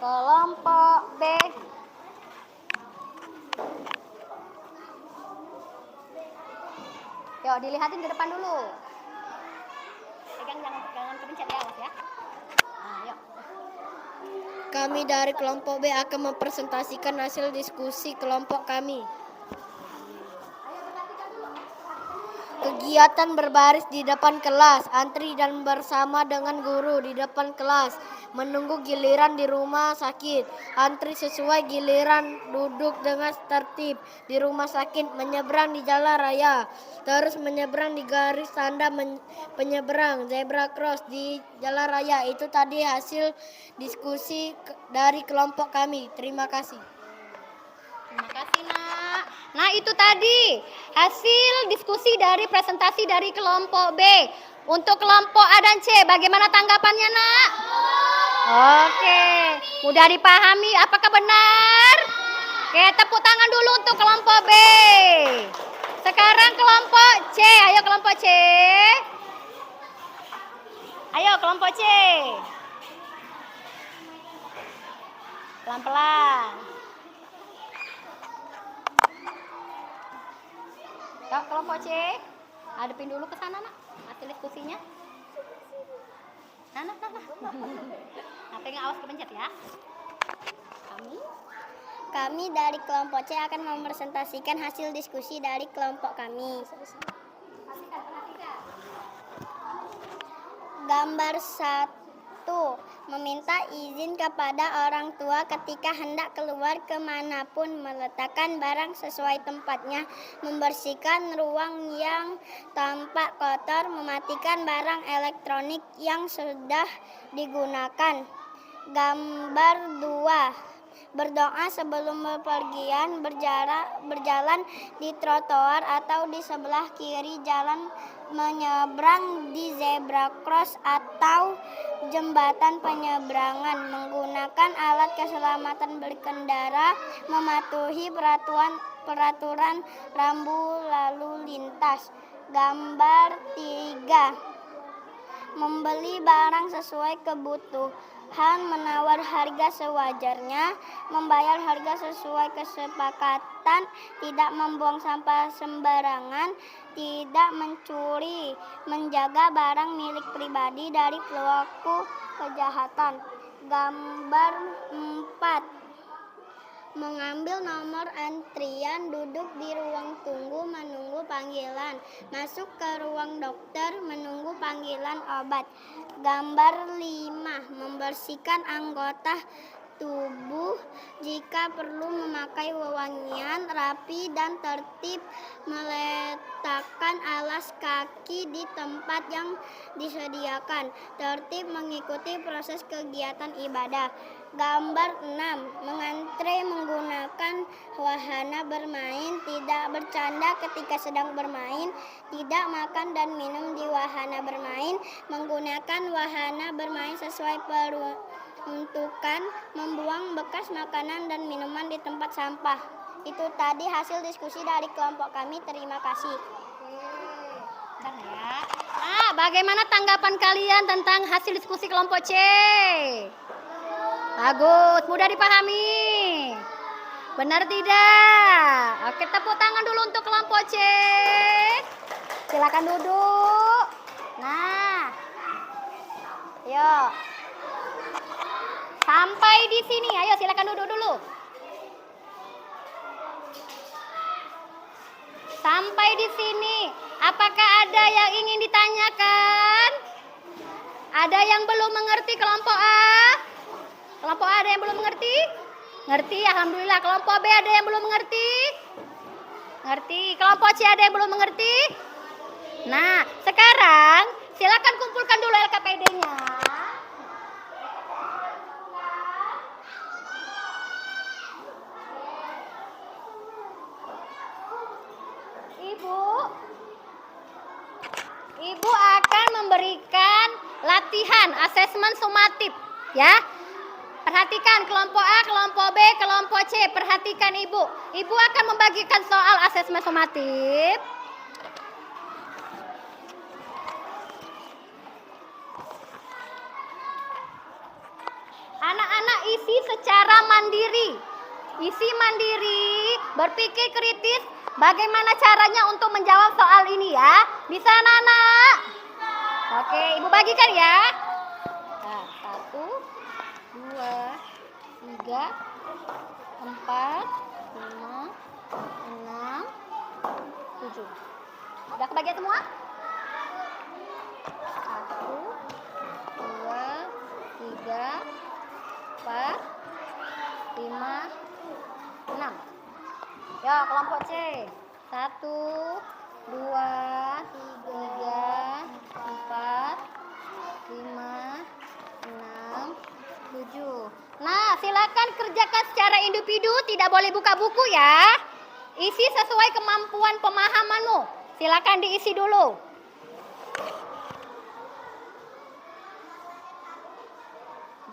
Kelompok B. Yuk, dilihatin ke depan dulu. Pegang, jangan kepencet ya, awas ya. Nah, yuk. Kami dari kelompok B akan mempresentasikan hasil diskusi kelompok kami. Kegiatan berbaris di depan kelas, antri dan bersama dengan guru di depan kelas, menunggu giliran di rumah sakit, antri sesuai giliran, duduk dengan tertib di rumah sakit, menyeberang di jalan raya, terus menyeberang di garis tanda penyeberang, zebra cross di jalan raya. Itu tadi hasil diskusi dari kelompok kami. Terima kasih. Terima kasih nak. Nah itu tadi hasil diskusi dari presentasi dari kelompok B. Untuk kelompok A dan C bagaimana tanggapannya nak? Oke, mudah dipahami, apakah benar? Oke, tepuk tangan dulu untuk kelompok B. Sekarang kelompok C, ayo kelompok C. Ayo kelompok C. Pelan-pelan. Yuk, kelompok C. Hadapin dulu ke sana, nak. Hasil diskusinya. Nah. Nanti awas kepencet ya. Kami dari kelompok C akan mempresentasikan hasil diskusi dari kelompok kami. Gambar 1. Meminta izin kepada orang tua ketika hendak keluar kemanapun, meletakkan barang sesuai tempatnya, membersihkan ruang yang tampak kotor, mematikan barang elektronik yang sudah digunakan. Gambar 2. Berdoa sebelum bepergian, berjalan di trotoar atau di sebelah kiri jalan, menyeberang di zebra cross atau jembatan penyeberangan, menggunakan alat keselamatan berkendara, mematuhi peraturan rambu lalu lintas. Gambar 3. Membeli barang sesuai kebutuhan, menawar harga sewajarnya, membayar harga sesuai kesepakatan, tidak membuang sampah sembarangan, tidak mencuri, menjaga barang milik pribadi dari pelaku kejahatan. Gambar 4. Mengambil nomor antrian, duduk di ruang tunggu menunggu panggilan, masuk ke ruang dokter menunggu panggilan obat. Gambar 5. Membersihkan anggota tubuh, jika perlu memakai wewangian, rapi dan tertib, meletakkan alas kaki di tempat yang disediakan, tertib mengikuti proses kegiatan ibadah. Gambar 6. Mengantre menggunakan wahana bermain, tidak bercanda ketika sedang bermain, tidak makan dan minum di wahana bermain, menggunakan wahana bermain sesuai peruntukan, membuang bekas makanan dan minuman di tempat sampah. Itu tadi hasil diskusi dari kelompok kami. Terima kasih. Nah, bagaimana tanggapan kalian tentang hasil diskusi kelompok C? Bagus, mudah dipahami. Benar tidak? Oke, tepuk tangan dulu untuk kelompok C. Silakan duduk. Nah, yuk. Sampai di sini, ayo silakan duduk dulu. Sampai di sini, apakah ada yang ingin ditanyakan? Ada yang belum mengerti kelompok A? Kelompok A ada yang belum mengerti? Ngerti, alhamdulillah. Kelompok B ada yang belum mengerti? Ngerti. Kelompok C ada yang belum mengerti? Nah, sekarang silakan kumpulkan dulu LKPD-nya. Ibu akan memberikan latihan asesmen sumatif, ya. Perhatikan kelompok A, kelompok B, kelompok C. Perhatikan Ibu. Ibu akan membagikan soal asesmen sumatif. Anak-anak isi secara mandiri. Isi mandiri, berpikir kritis. Bagaimana caranya untuk menjawab soal ini ya? Bisa anak-anak? Oke, Ibu bagikan ya. Nah, 1, 2, 3, 4, 5, 6, 7. Udah kebagian semua? 1, 2, 3, 4, 5, 6. Ya, kelompok C. 1, 2, 3, 4, 5, 6, 7. Nah, silakan kerjakan secara individu, tidak boleh buka buku ya. Isi sesuai kemampuan pemahamanmu. Silakan diisi dulu.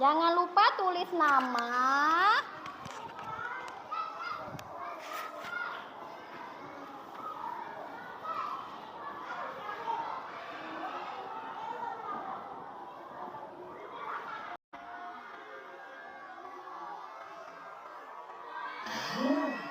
Jangan lupa tulis nama. Ayo.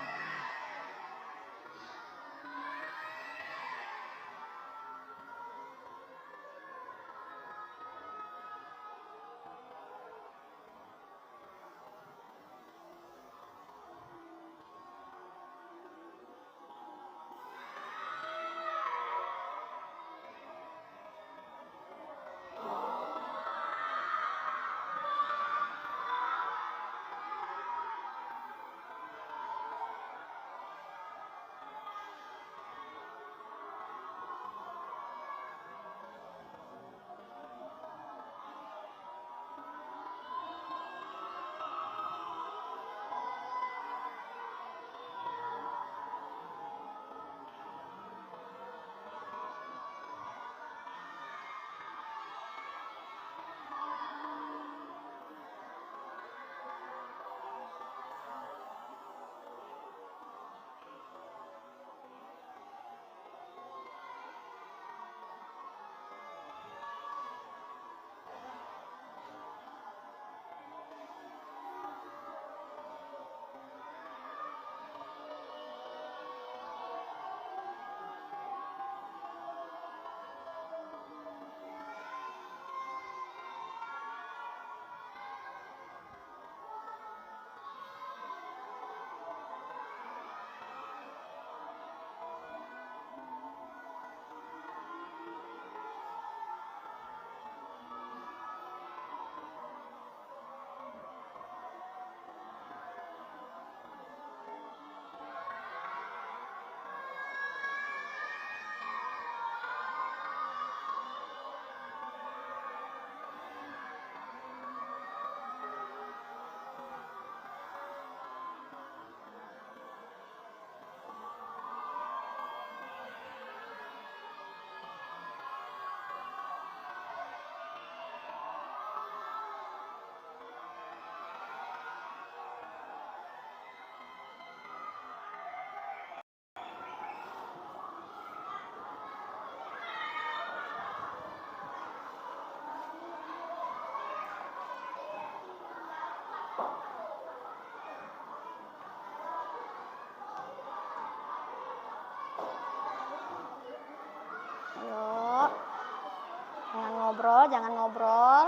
Jangan ngobrol.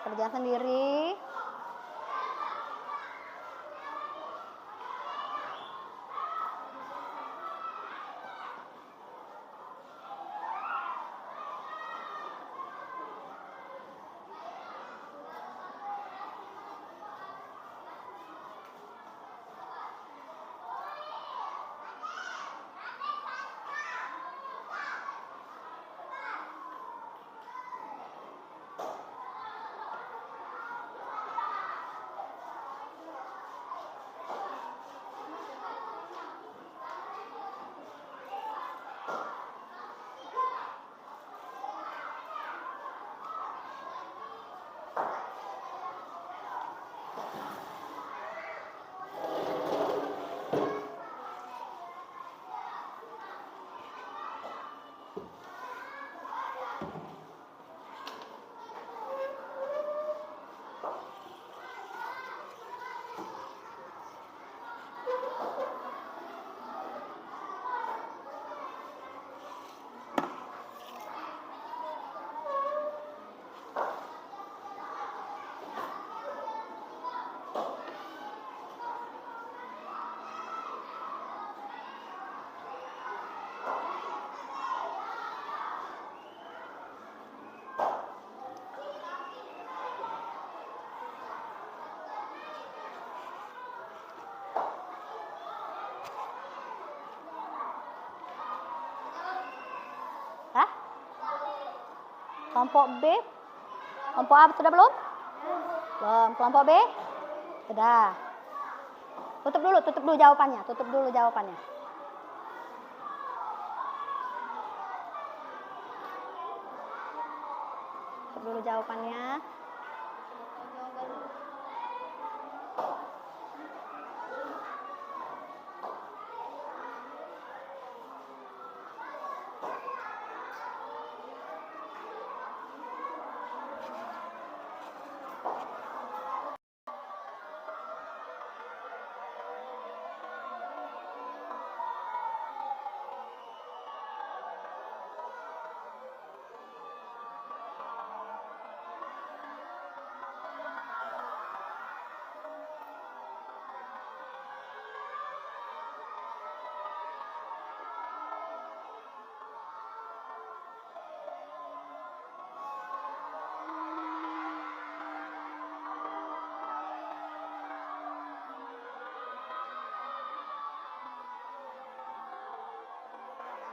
Kerja sendiri. Hah? Kelompok B? Kelompok A sudah belum? Belum. Kelompok B? Sudah. Tutup dulu jawabannya. Tutup dulu jawabannya. Tutup dulu jawabannya.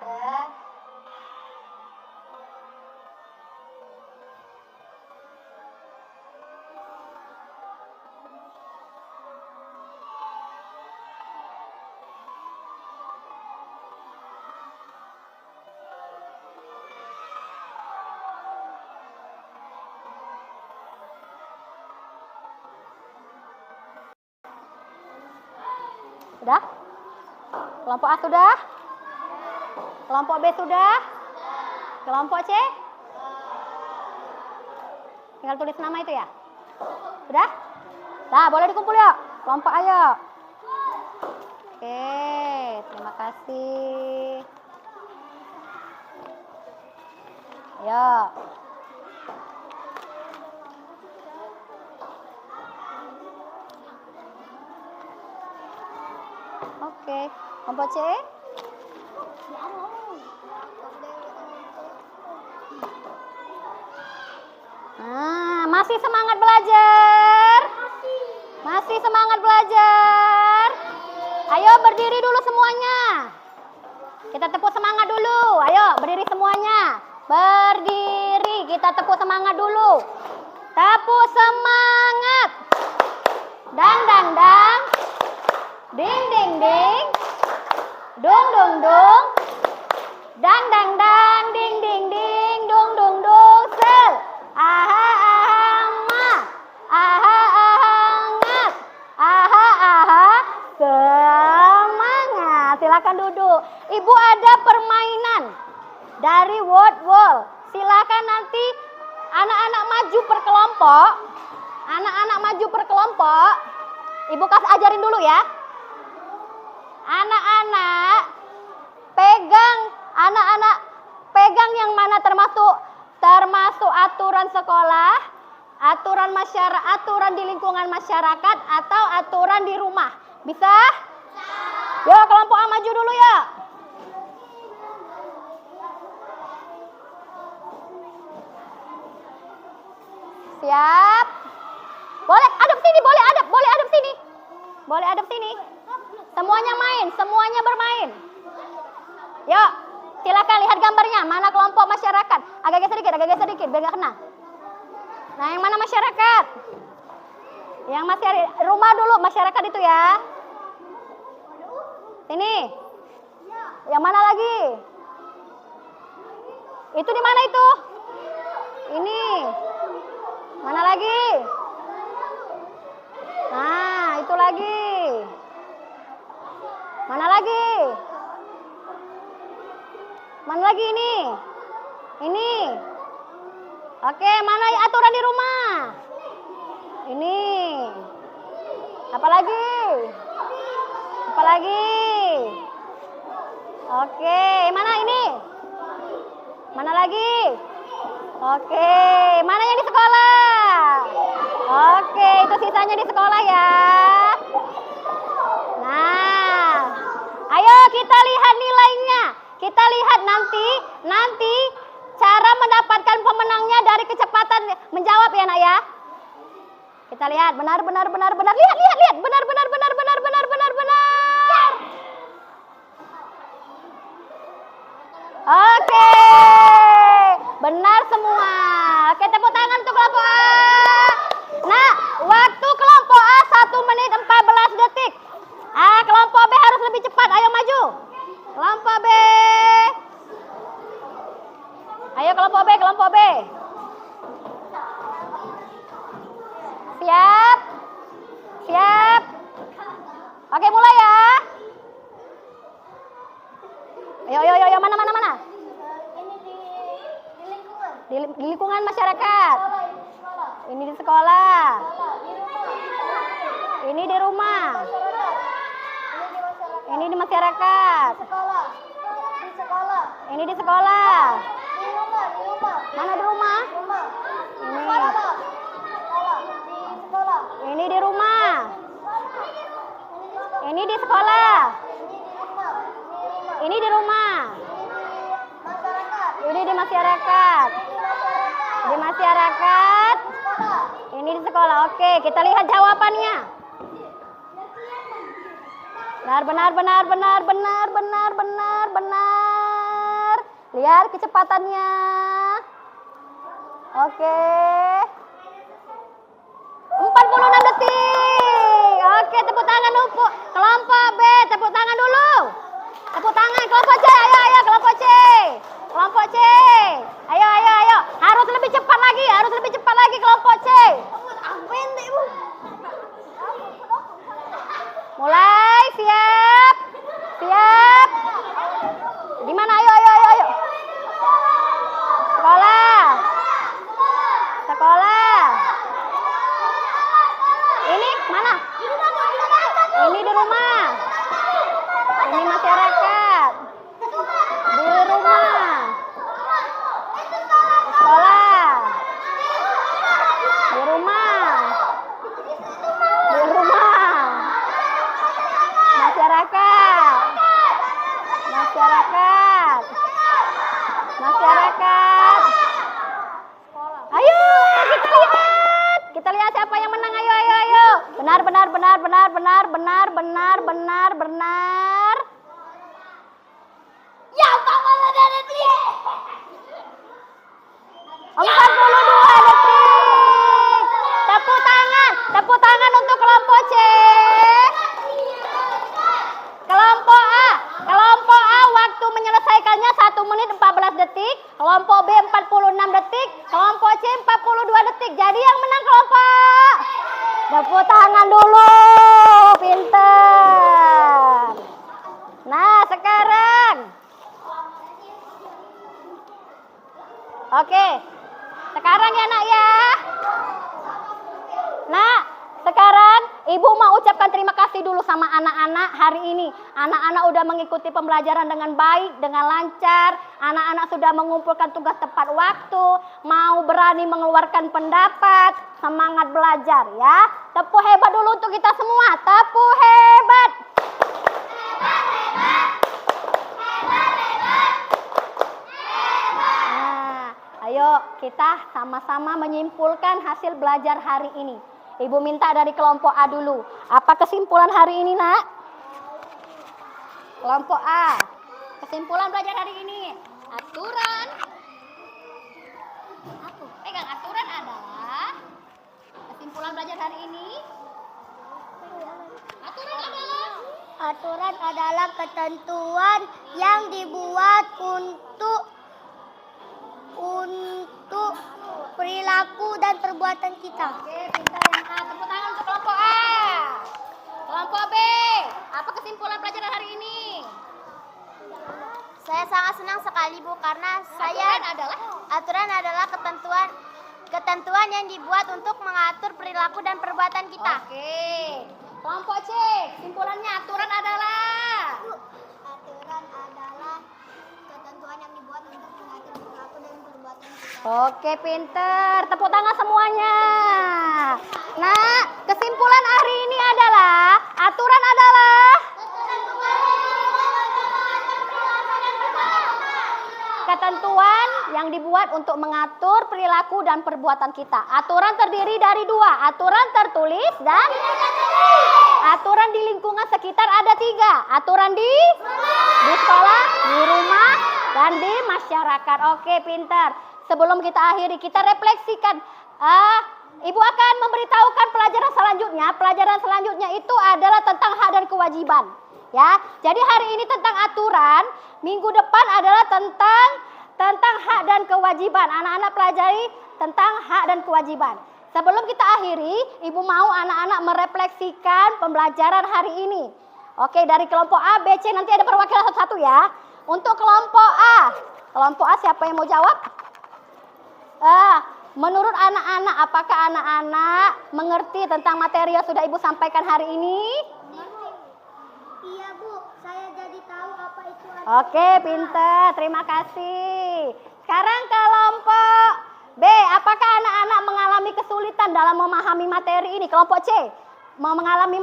Sudah? Kelompok A sudah? Kelompok B sudah? Kelompok C? Tinggal tulis nama itu ya? Sudah? Nah, boleh dikumpul yuk. Kelompok ayo. Oke, terima kasih. Ayo. Oke, kelompok C? Masih semangat belajar? Masih semangat belajar? Ayo berdiri dulu semuanya. Kita tepuk semangat dulu. Ayo berdiri semuanya. Berdiri, kita tepuk semangat dulu. Tepuk semangat. Dang dang dang. Ding ding ding. Dung dung dung. Dang dang dang. Ding ding ding. Dung dung dung. Sel. Aha aha ma. Aha aha ngat. Aha aha semangat. Silakan duduk. Ibu ada permainan dari word wall. Silakan nanti anak-anak maju per kelompok. Anak-anak maju per kelompok. Ibu kasih ajarin dulu ya. Anak-anak pegang yang mana termasuk aturan sekolah, aturan masyarakat, aturan di lingkungan masyarakat atau aturan di rumah. Bisa? Yuk kelompok A maju dulu ya. Siap? Boleh adep sini, boleh adep sini. Boleh adep sini. Semuanya main, semuanya bermain. Yuk, silakan lihat gambarnya. Mana kelompok masyarakat? Agak geser dikit, biar gak kena. Nah, yang mana masyarakat? Yang masih rumah dulu, masyarakat itu ya. Sini. Yang mana lagi? Itu di mana itu? Ini. Mana lagi? Nah, itu lagi. Mana lagi? Mana lagi ini? Ini. Oke, mana aturan di rumah? Ini. Apa lagi? Apa lagi? Oke, mana ini? Mana lagi? Oke, mana yang di sekolah? Oke, itu sisanya di sekolah ya. Nah, ayo kita lihat nilainya. Kita lihat nanti cara mendapatkan pemenangnya dari kecepatan menjawab ya nak ya. Kita lihat benar. Lihat. Benar. Oke. Benar semua. Oke, tepuk tangan untuk kelompok A. Nah, waktu kelompok A 1 menit 14 detik. Kelompok B harus lebih cepat. Ayo maju. Kelompok B. Ayo kelompok B. Siap. Oke, mulai ya. Ayo, mana? Ini di lingkungan. Di lingkungan masyarakat. Ini di sekolah. Ini di rumah. Ini di masyarakat. Di sekolah. Ini di sekolah. Di rumah. Mana di rumah? Ini. Di sekolah. Ini di rumah. Ini di sekolah. Ini di rumah. Ini di masyarakat. Di masyarakat. Ini di sekolah. Oke, kita lihat jawabannya. Benar. Lihat kecepatannya. Oke. 46 detik. Oke, tepuk tangan untuk kelompok B. Tepuk tangan dulu. Tepuk tangan kelompok C. Ayo kelompok C. Kelompok C. Ayo. Harus lebih cepat lagi kelompok C. Mulai, siap. Di mana? Ayo. Sekolah. Ini mana? Ini di rumah. Ini masyarakat. Di rumah. Sekolah. Di rumah. Masyarakat. Ayo kita lihat siapa yang menang. Ayo. Benar. Ya, tambah ada detik. 42 detik. Tepuk tangan untuk kelompok C. Kelompok A waktu menyelesaikannya 1 menit 14 detik, kelompok B 46 detik, kelompok C 42 detik. Jadi yang menang kelompok A. Tepuk tangan dulu, pinter. Nah, sekarang. Oke. Sekarang ya, Nak ya. Nah, sekarang Ibu mau ucapkan terima kasih dulu sama anak-anak hari ini. Anak-anak udah mengikuti pembelajaran dengan baik, dengan lancar. Anak-anak sudah mengumpulkan tugas tepat waktu, mau berani mengeluarkan pendapat, semangat belajar ya. Tepuk hebat dulu untuk kita semua. Tepuk hebat. Nah, ayo kita sama-sama menyimpulkan hasil belajar hari ini. Ibu minta dari kelompok A dulu. Apa kesimpulan hari ini, Nak? Kelompok A. Kesimpulan belajar hari ini. Aturan. Pegang aturan adalah. Kesimpulan belajar hari ini. Aturan adalah ketentuan yang dibuat untuk perilaku dan perbuatan kita. Oke, pintar yang A. Tepuk tangan untuk kelompok A. Kelompok B. Apa kesimpulan pelajaran hari ini? Saya sangat senang sekali, Bu, karena aturan adalah ketentuan yang dibuat untuk mengatur perilaku dan perbuatan kita. Oke. Kelompok C. Kesimpulannya aturan adalah Aturan adalah ketentuan yang dibuat untuk mengatur perilaku dan perbuatan kita. Oke, pinter. Tepuk tangan semuanya. Nah, kesimpulan hari ini adalah aturan adalah ketentuan yang dibuat untuk mengatur perilaku dan perbuatan kita. Aturan terdiri dari 2, aturan tertulis dan aturan di lingkungan sekitar ada 3. Aturan di sekolah, di rumah, dan di masyarakat. Oke, pintar. Sebelum kita akhiri, kita refleksikan. Ibu akan memberitahukan pelajaran selanjutnya. Pelajaran selanjutnya itu adalah tentang hak dan kewajiban. Ya, jadi hari ini tentang aturan, minggu depan adalah tentang hak dan kewajiban. Anak-anak pelajari tentang hak dan kewajiban. Sebelum kita akhiri, Ibu mau anak-anak merefleksikan pembelajaran hari ini. Oke, dari kelompok A, B, C nanti ada perwakilan satu-satu ya. Untuk kelompok A siapa yang mau jawab? Menurut anak-anak, apakah anak-anak mengerti tentang materi yang sudah Ibu sampaikan hari ini? Iya, Bu, saya jadi tahu apa itu aturan. Oke, pintar. Terima kasih. Sekarang kelompok B, apakah anak-anak mengalami kesulitan dalam memahami materi ini? Kelompok C, mengalami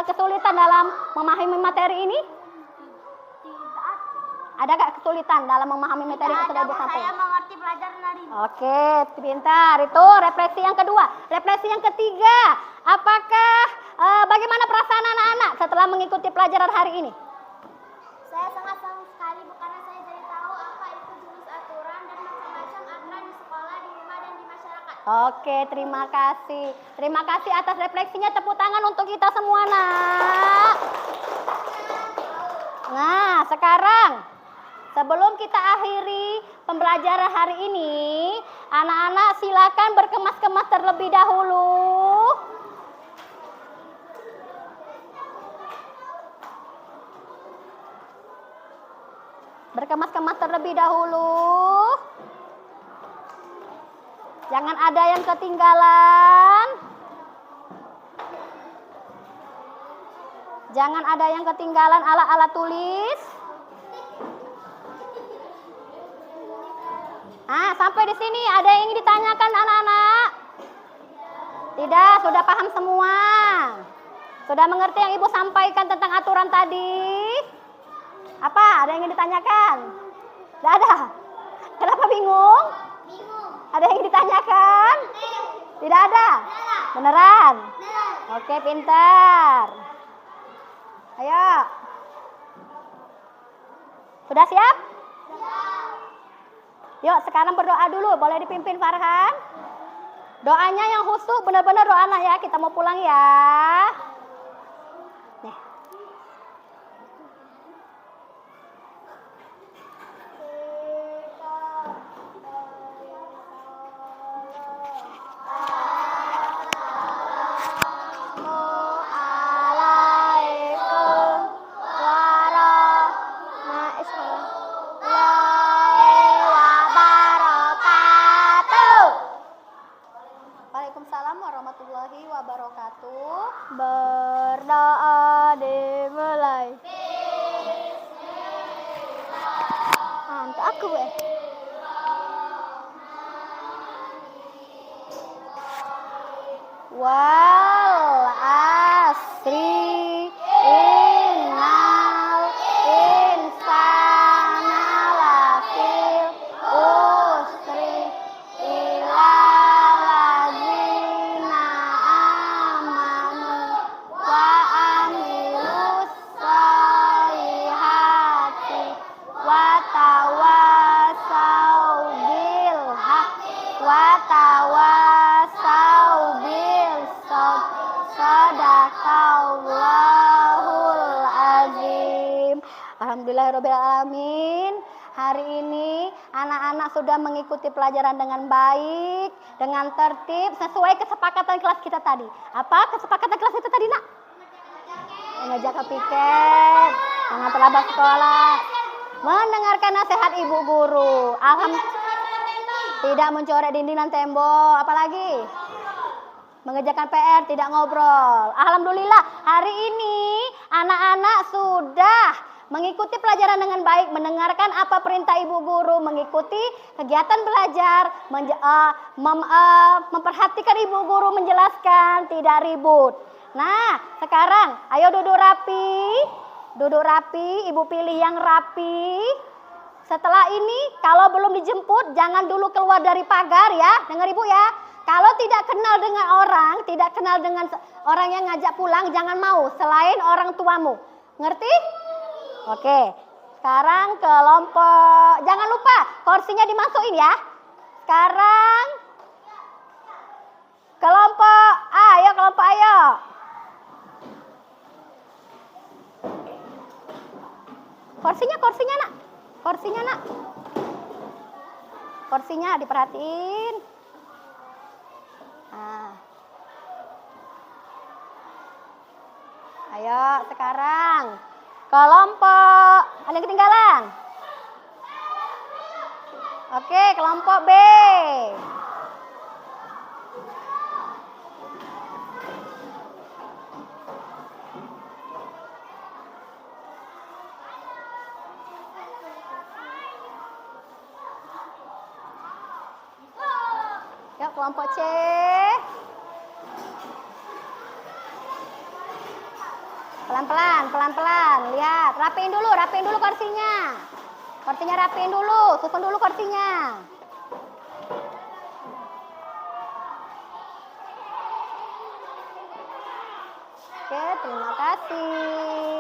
kesulitan dalam memahami materi ini? Ada gak kesulitan dalam memahami materi yang sudah Ibu sampaikan? Saya mengerti pelajaran hari ini. Oke, pintar. Itu refleksi yang kedua. Refleksi yang ketiga, apakah bagaimana perasaan anak-anak setelah mengikuti pelajaran hari ini? Saya sangat senang sekali, Bu, karena saya jadi tahu apa itu jurusan Oke, terima kasih. Terima kasih atas refleksinya. Tepuk tangan untuk kita semua, Nak. Nah, sekarang sebelum kita akhiri pembelajaran hari ini, anak-anak silakan berkemas-kemas terlebih dahulu. Berkemas-kemas terlebih dahulu. Jangan ada yang ketinggalan. Jangan ada yang ketinggalan alat-alat tulis. Ah, sampai di sini ada yang ingin ditanyakan anak-anak? Tidak, sudah paham semua. Sudah mengerti yang Ibu sampaikan tentang aturan tadi? Apa? Ada yang ingin ditanyakan? Tidak ada. Kenapa bingung? Ada yang ingin ditanyakan? Tidak ada. Beneran? Oke, pintar. Ayo. Sudah siap? Yuk, sekarang berdoa dulu. Boleh dipimpin Farhan? Doanya yang khusyuk, benar-benar doa anak ya. Kita mau pulang ya. Nih. Waalaikumsalam warahmatullahi wabarakatuh. Berdoa dimulai. Untuk aku Wal asri innal insana lafil usri illa ladzina amanu wa amilus solihati wa tawasau bil haqqi wa tawasau bil sabr. Sadaqallahul azim. Alhamdulillahirabbil alamin. Hari ini anak-anak sudah mengikuti pelajaran dengan baik, dengan tertib, sesuai kesepakatan kelas kita tadi. Apa kesepakatan kelas itu tadi, Nak? Menjaga piket, jangan terlambat sekolah, mendengarkan nasihat ibu guru. Tidak mencoret dinding dan tembok, apalagi mengerjakan PR, tidak ngobrol. Alhamdulillah, hari ini anak-anak sudah mengikuti pelajaran dengan baik, mendengarkan apa perintah ibu guru, mengikuti kegiatan belajar, memperhatikan ibu guru menjelaskan, tidak ribut. Nah, sekarang ayo duduk rapi. Duduk rapi, ibu pilih yang rapi. Setelah ini, kalau belum dijemput, jangan dulu keluar dari pagar ya. Dengar ibu ya. Kalau tidak kenal dengan orang, tidak kenal dengan orang yang ngajak pulang, jangan mau selain orang tuamu. Ngerti? Oke. Sekarang kelompok. Jangan lupa kursinya dimasukin ya. Sekarang kelompok A. Ayo kelompok A, ayo. Kursinya nak. Kursinya nak. Kursinya diperhatiin. Nah. Ayo sekarang kelompok, ada yang ketinggalan? Oke, kelompok B. Yuk kelompok C. Pelan-pelan. Lihat, rapiin dulu kursinya. Kursinya rapiin dulu, susun dulu kursinya. Oke, terima kasih.